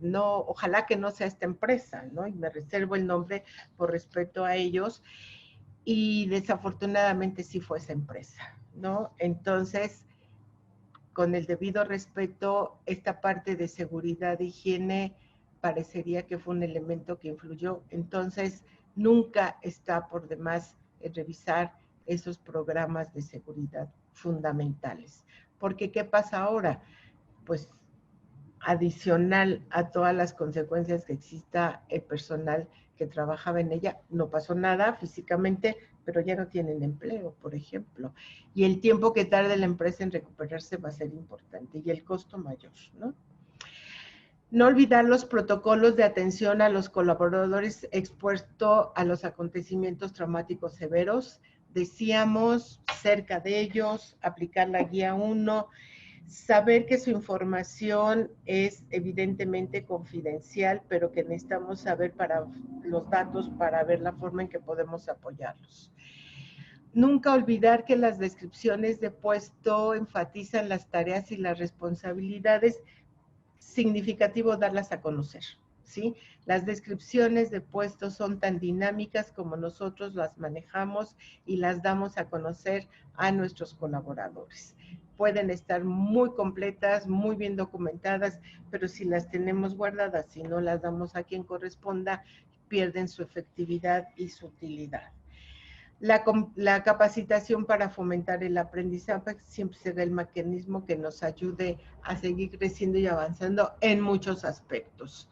no, ojalá que no sea esta empresa, ¿no? Y me reservo el nombre por respeto a ellos. Y desafortunadamente sí fue esa empresa, ¿no? Entonces, con el debido respeto, esta parte de seguridad e higiene parecería que fue un elemento que influyó. Entonces, nunca está por demás revisar esos programas de seguridad fundamentales. Porque, ¿qué pasa ahora? Pues, adicional a todas las consecuencias que exista el personal que trabajaba en ella, no pasó nada físicamente, pero ya no tienen empleo, por ejemplo. Y el tiempo que tarde la empresa en recuperarse va a ser importante y el costo mayor, ¿no? No olvidar los protocolos de atención a los colaboradores expuestos a los acontecimientos traumáticos severos. Decíamos, cerca de ellos, aplicar la guía 1, saber que su información es evidentemente confidencial, pero que necesitamos saber para los datos para ver la forma en que podemos apoyarlos. Nunca olvidar que las descripciones de puesto enfatizan las tareas y las responsabilidades, significativo darlas a conocer, ¿sí? Las descripciones de puestos son tan dinámicas como nosotros las manejamos y las damos a conocer a nuestros colaboradores. Pueden estar muy completas, muy bien documentadas, pero si las tenemos guardadas y no las damos a quien corresponda, pierden su efectividad y su utilidad. La capacitación para fomentar el aprendizaje siempre será el mecanismo que nos ayude a seguir creciendo y avanzando en muchos aspectos.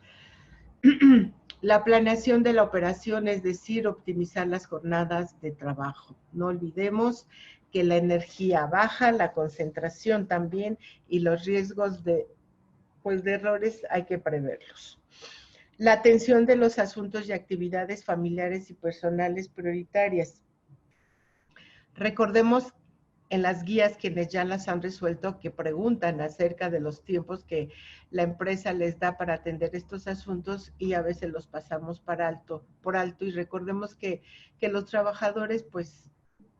La planeación de la operación, es decir, optimizar las jornadas de trabajo. No olvidemos que la energía baja, la concentración también y los riesgos de errores hay que preverlos. La atención de los asuntos y actividades familiares y personales prioritarias. Recordemos en las guías quienes ya las han resuelto que preguntan acerca de los tiempos que la empresa les da para atender estos asuntos y a veces los pasamos por alto y recordemos que los trabajadores pues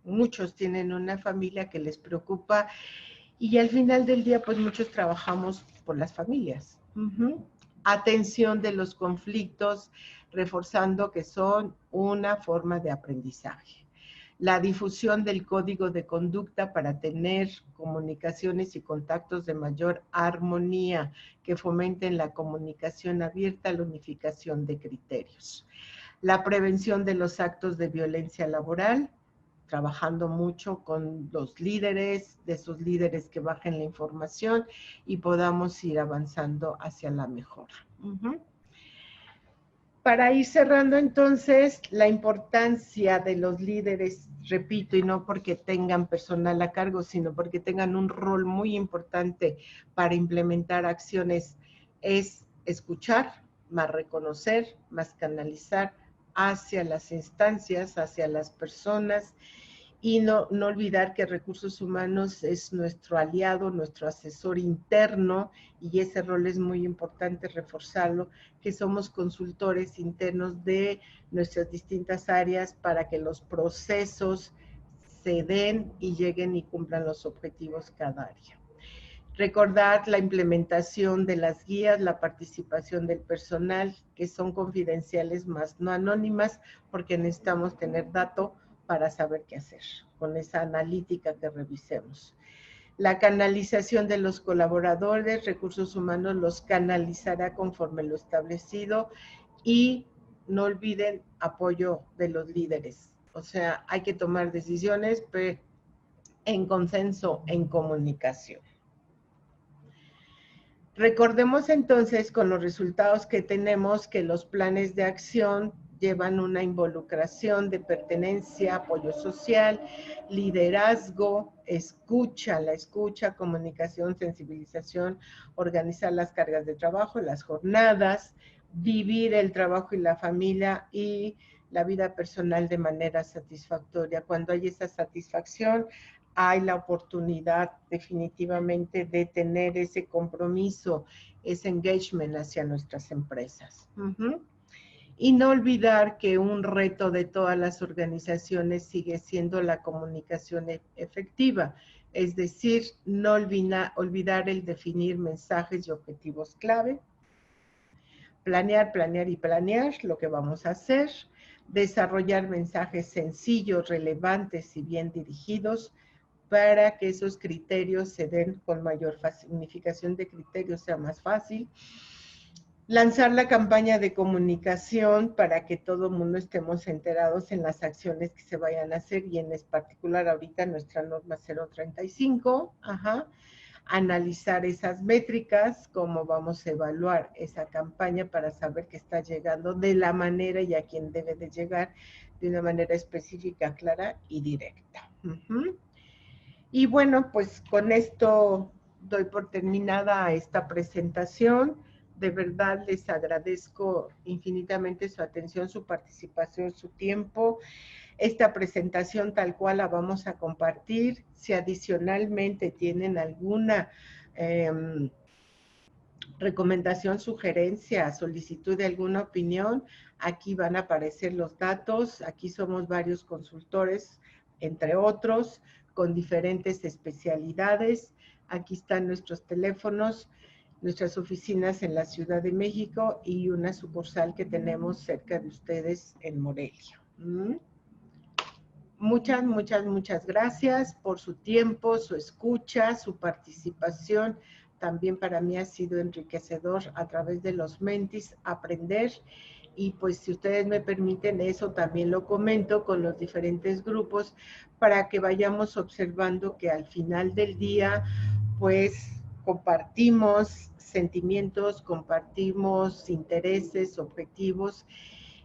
muchos tienen una familia que les preocupa y al final del día pues muchos trabajamos por las familias. Atención de los conflictos, reforzando que son una forma de aprendizaje. La difusión del código de conducta para tener comunicaciones y contactos de mayor armonía que fomenten la comunicación abierta, la unificación de criterios. La prevención de los actos de violencia laboral, trabajando mucho con los líderes, de esos líderes que bajen la información y podamos ir avanzando hacia la mejora. Para ir cerrando entonces, la importancia de los líderes, repito, y no porque tengan personal a cargo, sino porque tengan un rol muy importante para implementar acciones, es escuchar, más reconocer, más canalizar hacia las instancias, hacia las personas, y no olvidar que recursos humanos es nuestro aliado, nuestro asesor interno, y ese rol es muy importante reforzarlo, que somos consultores internos de nuestras distintas áreas para que los procesos se den y lleguen y cumplan los objetivos cada área. Recordar la implementación de las guías, la participación del personal, que son confidenciales más no anónimas, porque necesitamos tener datos para saber qué hacer con esa analítica que revisemos. La canalización de los colaboradores, recursos humanos los canalizará conforme lo establecido y no olviden apoyo de los líderes. O sea, hay que tomar decisiones pero en consenso, en comunicación. Recordemos entonces con los resultados que tenemos que los planes de acción llevan una involucración de pertenencia, apoyo social, liderazgo, escucha, la escucha, comunicación, sensibilización, organizar las cargas de trabajo, las jornadas, vivir el trabajo y la familia y la vida personal de manera satisfactoria. Cuando hay esa satisfacción, hay la oportunidad definitivamente de tener ese compromiso, ese engagement hacia nuestras empresas. Y no olvidar que un reto de todas las organizaciones sigue siendo la comunicación efectiva, Es decir, no olvidar el definir mensajes y objetivos clave. Planear, planear y planear lo que vamos a hacer. Desarrollar mensajes sencillos, relevantes y bien dirigidos para que esos criterios se den con mayor significación de criterios, sea más fácil. Lanzar la campaña de comunicación para que todo el mundo estemos enterados en las acciones que se vayan a hacer y en particular ahorita nuestra norma 035. Analizar esas métricas, cómo vamos a evaluar esa campaña para saber que está llegando de la manera y a quien debe de llegar de una manera específica, clara y directa. Y bueno, pues con esto doy por terminada esta presentación. De verdad les agradezco infinitamente su atención, su participación, su tiempo. Esta presentación tal cual la vamos a compartir. Si adicionalmente tienen alguna recomendación, sugerencia, solicitud de alguna opinión, aquí van a aparecer los datos. Aquí somos varios consultores, entre otros, con diferentes especialidades. Aquí están nuestros teléfonos, nuestras oficinas en la Ciudad de México y una sucursal que tenemos cerca de ustedes en Morelia. Muchas, muchas, muchas gracias por su tiempo, su escucha, su participación. También para mí ha sido enriquecedor a través de los mentis aprender. Y pues si ustedes me permiten, eso también lo comento con los diferentes grupos para que vayamos observando que al final del día, pues compartimos sentimientos, compartimos intereses, objetivos,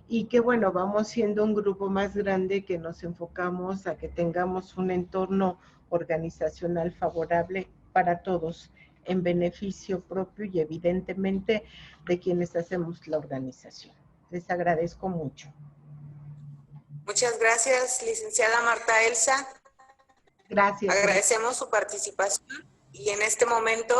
y que bueno, vamos siendo un grupo más grande que nos enfocamos a que tengamos un entorno organizacional favorable para todos, en beneficio propio y evidentemente de quienes hacemos la organización. Les agradezco mucho. Muchas gracias, licenciada Marta Elsa. Gracias. Agradecemos su participación y en este momento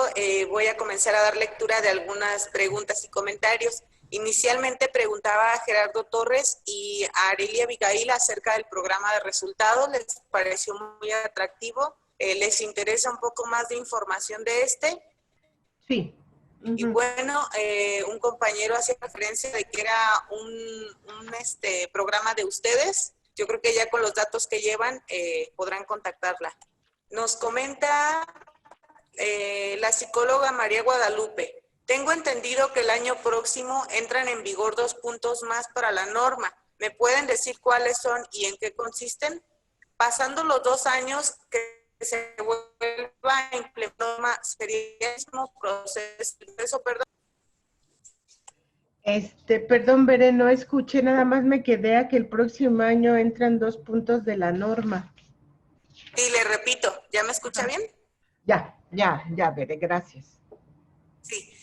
voy a comenzar a dar lectura de algunas preguntas y comentarios. Inicialmente preguntaba a Gerardo Torres y a Arelia Abigail acerca del programa de resultados. ¿Les pareció muy atractivo? ¿Les interesa un poco más de información de este? Sí. Y bueno, un compañero hacía referencia de que era un programa de ustedes. Yo creo que ya con los datos que llevan podrán contactarla. Nos comenta la psicóloga María Guadalupe. Tengo entendido que el año próximo entran en vigor 2 puntos más para la norma. ¿Me pueden decir cuáles son y en qué consisten? Pasando los 2 años que se vuelva a implementar, sería el mismo proceso, perdón. Perdón, Veré, no escuché, nada más me quedé a que el próximo año entran 2 puntos de la norma. Y le repito, ¿ya me escucha bien? Ya, Veré, gracias. Sí,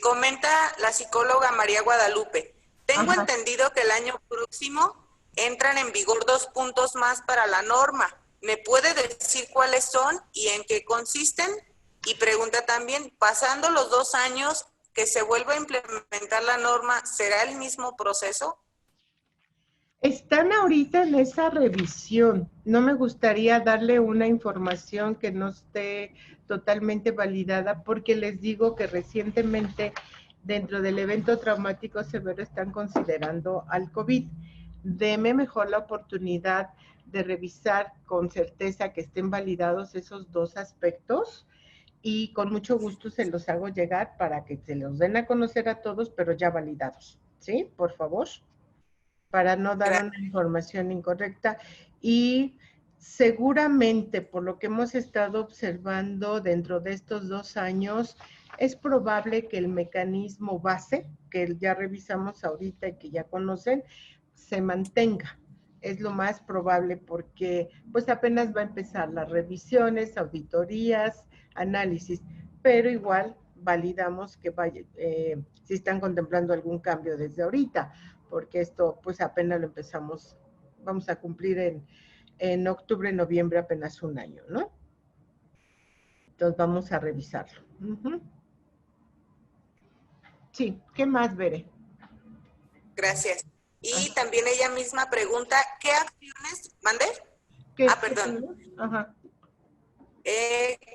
comenta la psicóloga María Guadalupe. Tengo entendido que el año próximo entran en vigor 2 puntos más para la norma. ¿Me puede decir cuáles son y en qué consisten? Y pregunta también, pasando los 2 años que se vuelva a implementar la norma, ¿será el mismo proceso? Están ahorita en esa revisión. No me gustaría darle una información que no esté totalmente validada porque les digo que recientemente dentro del evento traumático severo están considerando al COVID. Deme mejor la oportunidad de revisar con certeza que estén validados esos 2 aspectos y con mucho gusto se los hago llegar para que se los den a conocer a todos, pero ya validados. ¿Sí? Por favor. Para no dar una información incorrecta. Y seguramente, por lo que hemos estado observando dentro de estos 2 años, es probable que el mecanismo base, que ya revisamos ahorita y que ya conocen, se mantenga. Es lo más probable porque pues apenas va a empezar las revisiones, auditorías, análisis, pero igual validamos que vaya, si están contemplando algún cambio desde ahorita, porque esto pues apenas lo empezamos, vamos a cumplir en octubre, noviembre, apenas 1 año, ¿no? Entonces vamos a revisarlo. Sí, ¿qué más, Veré? Gracias. Y también ella misma pregunta, ¿qué acciones, mandé? Perdón.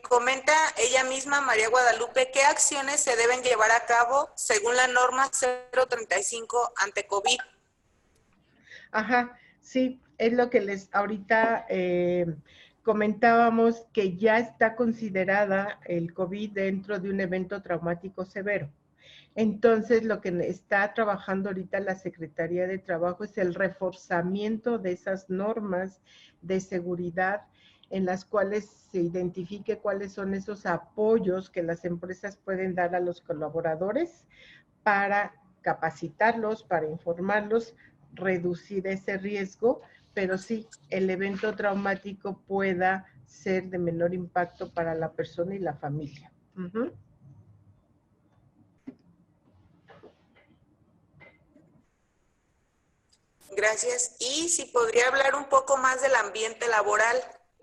Comenta ella misma, María Guadalupe, ¿qué acciones se deben llevar a cabo según la norma 035 ante COVID? Ajá, sí, es lo que les ahorita comentábamos, que ya está considerada el COVID dentro de un evento traumático severo. Entonces, lo que está trabajando ahorita la Secretaría de Trabajo es el reforzamiento de esas normas de seguridad en las cuales se identifique cuáles son esos apoyos que las empresas pueden dar a los colaboradores para capacitarlos, para informarlos, reducir ese riesgo, pero sí, el evento traumático pueda ser de menor impacto para la persona y la familia. Uh-huh. Gracias. Y si podría hablar un poco más del ambiente laboral,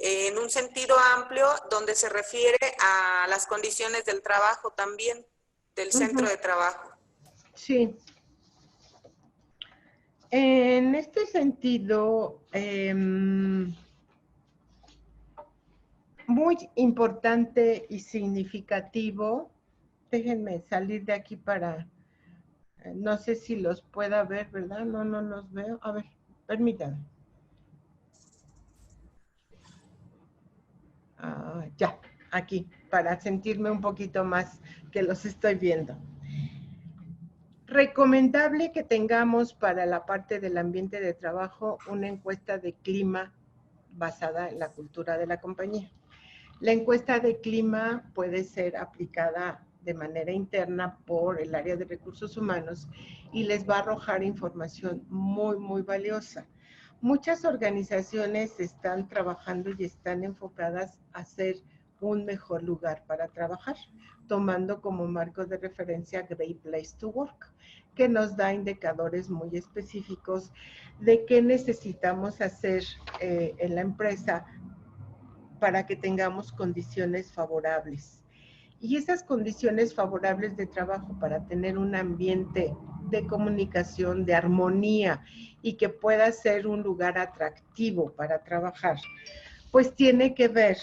en un sentido amplio, donde se refiere a las condiciones del trabajo también, del centro de trabajo. Sí. En este sentido, muy importante y significativo, déjenme salir de aquí para, no sé si los pueda ver, ¿verdad? No los veo. A ver, permítanme. Ya, aquí, para sentirme un poquito más que los estoy viendo. Recomendable que tengamos para la parte del ambiente de trabajo una encuesta de clima basada en la cultura de la compañía. La encuesta de clima puede ser aplicada de manera interna por el área de recursos humanos y les va a arrojar información muy valiosa. Muchas organizaciones están trabajando y están enfocadas a ser un mejor lugar para trabajar, tomando como marco de referencia Great Place to Work, que nos da indicadores muy específicos de qué necesitamos hacer en la empresa para que tengamos condiciones favorables. Y esas condiciones favorables de trabajo para tener un ambiente de comunicación, de armonía y que pueda ser un lugar atractivo para trabajar, pues tiene que ver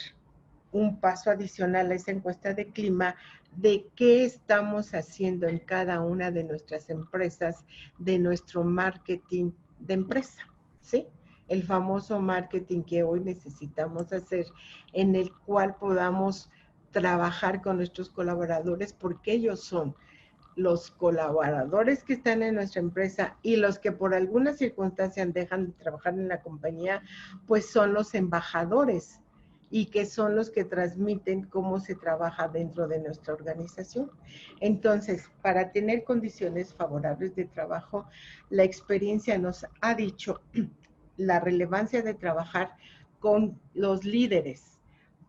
un paso adicional a esa encuesta de clima de qué estamos haciendo en cada una de nuestras empresas, de nuestro marketing de empresa, ¿sí? El famoso marketing que hoy necesitamos hacer, en el cual podamos trabajar con nuestros colaboradores, porque ellos son los colaboradores que están en nuestra empresa y los que por alguna circunstancia dejan de trabajar en la compañía, pues son los embajadores y que son los que transmiten cómo se trabaja dentro de nuestra organización. Entonces, para tener condiciones favorables de trabajo, la experiencia nos ha dicho la relevancia de trabajar con los líderes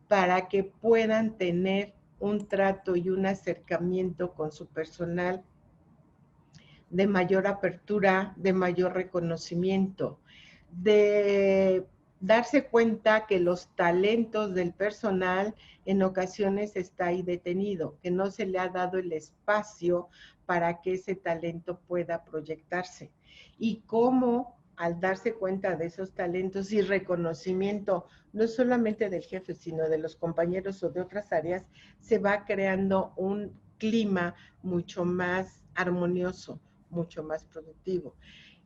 para que puedan tener un trato y un acercamiento con su personal de mayor apertura, de mayor reconocimiento, de darse cuenta que los talentos del personal en ocasiones está ahí detenido, que no se le ha dado el espacio para que ese talento pueda proyectarse. Y cómo al darse cuenta de esos talentos y reconocimiento, no solamente del jefe, sino de los compañeros o de otras áreas, se va creando un clima mucho más armonioso, mucho más productivo.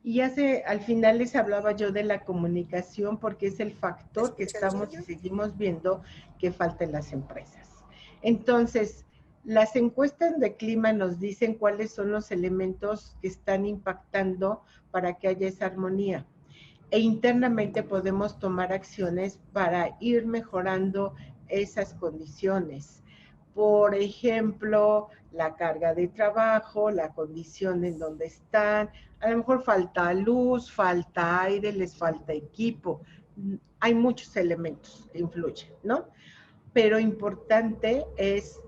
Y al final les hablaba yo de la comunicación, porque es el factor que estamos y seguimos viendo que falta en las empresas. Entonces, las encuestas de clima nos dicen cuáles son los elementos que están impactando para que haya esa armonía. E internamente podemos tomar acciones para ir mejorando esas condiciones. Por ejemplo, la carga de trabajo, la condición en donde están, a lo mejor falta luz, falta aire, les falta equipo. Hay muchos elementos que influyen, ¿no? Pero importante es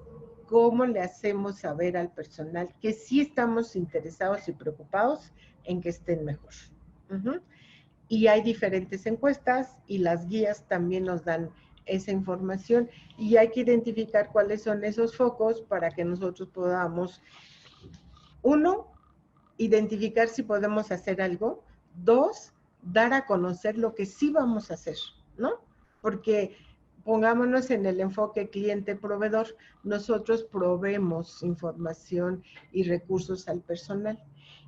cómo le hacemos saber al personal que sí estamos interesados y preocupados en que estén mejor. Y hay diferentes encuestas y las guías también nos dan esa información y hay que identificar cuáles son esos focos para que nosotros podamos, uno, identificar si podemos hacer algo, dos, dar a conocer lo que sí vamos a hacer, ¿no? Porque pongámonos en el enfoque cliente-proveedor. Nosotros proveemos información y recursos al personal.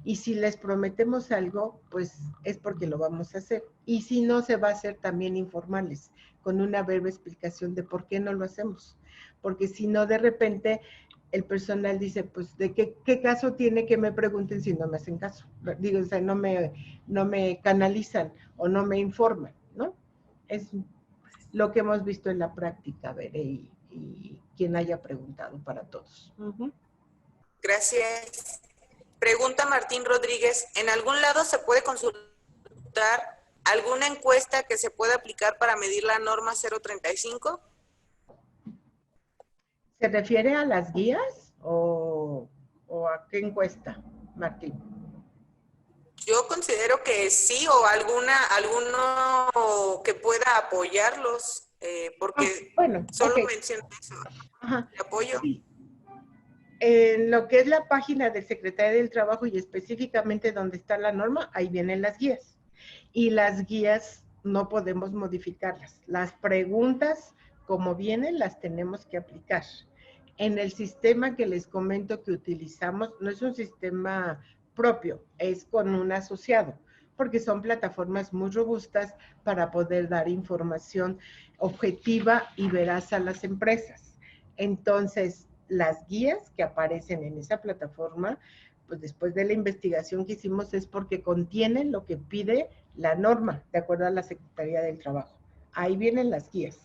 Y si les prometemos algo, pues es porque lo vamos a hacer. Y si no, se va a hacer también informales, con una breve explicación de por qué no lo hacemos. Porque si no, de repente, el personal dice, pues, ¿de qué caso tiene que me pregunten si no me hacen caso? Digo, o sea, no me canalizan o no me informan, ¿no? Es lo que hemos visto en la práctica, Bere, y quien haya preguntado para todos. Gracias. Pregunta Martín Rodríguez, ¿en algún lado se puede consultar alguna encuesta que se pueda aplicar para medir la norma 035? ¿Se refiere a las guías o a qué encuesta, Martín? Yo considero que sí, o alguno que pueda apoyarlos, porque bueno, solo okay. menciona eso, Ajá. de apoyo. Sí. En lo que es la página del Secretario del Trabajo y específicamente donde está la norma, ahí vienen las guías. Y las guías no podemos modificarlas. Las preguntas, como vienen, las tenemos que aplicar. En el sistema que les comento que utilizamos, no es un sistema propio, es con un asociado, porque son plataformas muy robustas para poder dar información objetiva y veraz a las empresas. Entonces, las guías que aparecen en esa plataforma, pues después de la investigación que hicimos es porque contienen lo que pide la norma, de acuerdo a la Secretaría del Trabajo. Ahí vienen las guías.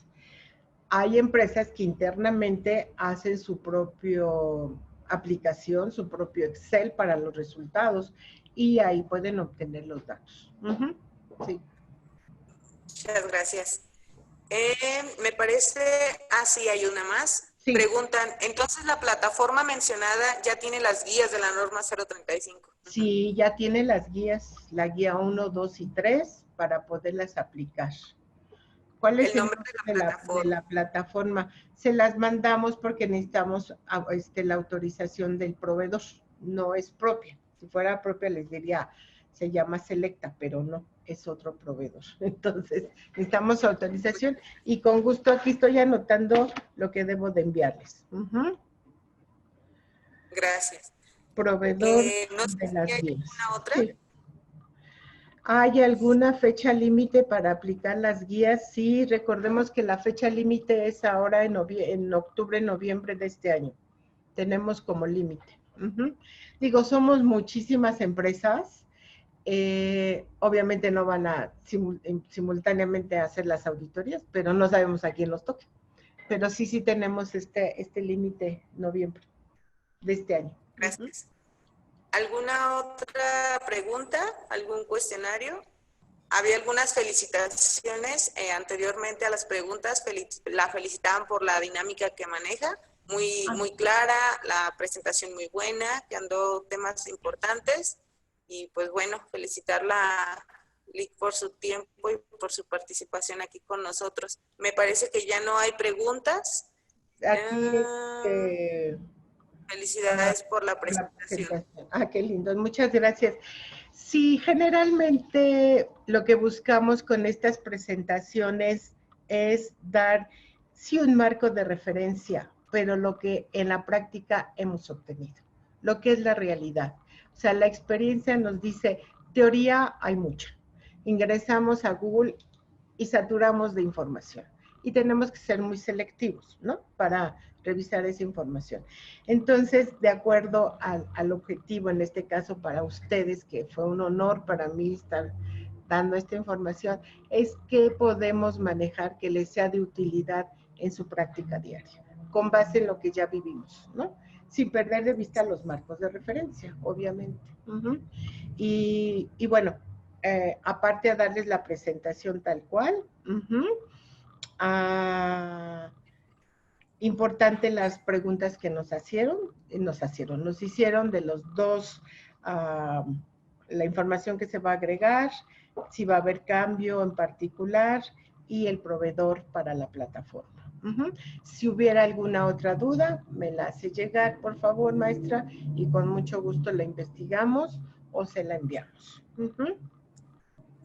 Hay empresas que internamente hacen su propia aplicación, su propio Excel para los resultados y ahí pueden obtener los datos. Sí. Muchas gracias. Me parece, sí, hay una más. Sí. Preguntan, entonces la plataforma mencionada ya tiene las guías de la norma 035. Sí, ya tiene las guías, la guía 1, 2 y 3 para poderlas aplicar. ¿Cuál es el nombre de la plataforma? Se las mandamos porque necesitamos la autorización del proveedor. No es propia. Si fuera propia les diría, se llama Selecta, pero no, es otro proveedor. Entonces, necesitamos autorización y con gusto aquí estoy anotando lo que debo de enviarles. Gracias. Proveedor no sé de si las hay guías. alguna otra. Sí. ¿Hay alguna fecha límite para aplicar las guías? Sí, recordemos que la fecha límite es ahora en octubre, noviembre de este año. Tenemos como límite. Digo, somos muchísimas empresas. Obviamente no van a simultáneamente hacer las auditorías, pero no sabemos a quién nos toque. Pero sí tenemos este límite noviembre de este año. Gracias. ¿Alguna otra pregunta? ¿Algún cuestionario? Había algunas felicitaciones anteriormente a las preguntas. La felicitaban por la dinámica que maneja, muy clara, la presentación muy buena, que andó temas importantes. Y pues bueno, felicitarla por su tiempo y por su participación aquí con nosotros. Me parece que ya no hay preguntas. Aquí felicidades por la presentación. Qué lindo. Muchas gracias. Sí, generalmente lo que buscamos con estas presentaciones es dar, sí, un marco de referencia, pero lo que en la práctica hemos obtenido, lo que es la realidad. O sea, la experiencia nos dice, teoría hay mucha. Ingresamos a Google y saturamos de información. Y tenemos que ser muy selectivos, ¿no? Para revisar esa información. Entonces, de acuerdo al objetivo, en este caso para ustedes, que fue un honor para mí estar dando esta información, es que podemos manejar que les sea de utilidad en su práctica diaria, con base en lo que ya vivimos, ¿no? Sin perder de vista los marcos de referencia, obviamente. Y bueno, aparte de darles la presentación tal cual, importante las preguntas que nos hicieron de los dos, la información que se va a agregar, si va a haber cambio en particular y el proveedor para la plataforma. Si hubiera alguna otra duda, me la hace llegar, por favor, maestra, y con mucho gusto la investigamos o se la enviamos.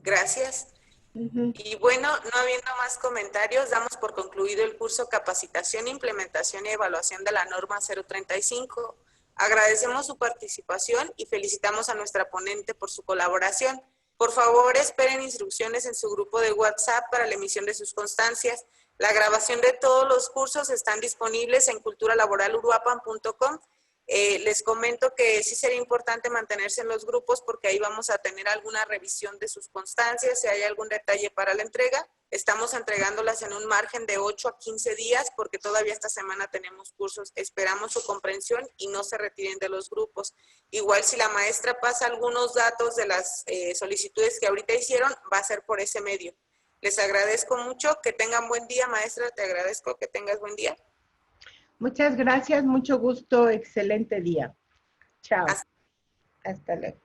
Gracias. Y bueno, no habiendo más comentarios, damos por concluido el curso Capacitación, Implementación y Evaluación de la Norma 035. Agradecemos su participación y felicitamos a nuestra ponente por su colaboración. Por favor, esperen instrucciones en su grupo de WhatsApp para la emisión de sus constancias. La grabación de todos los cursos están disponibles en culturalaboraluruapan.com. Les comento que sí sería importante mantenerse en los grupos porque ahí vamos a tener alguna revisión de sus constancias, si hay algún detalle para la entrega. Estamos entregándolas en un margen de 8 a 15 días porque todavía esta semana tenemos cursos. Esperamos su comprensión y no se retiren de los grupos. Igual si la maestra pasa algunos datos de las solicitudes que ahorita hicieron, va a ser por ese medio. Les agradezco mucho, que tengan buen día, maestra, te agradezco que tengas buen día. Muchas gracias, mucho gusto, excelente día. Chao. Hasta luego.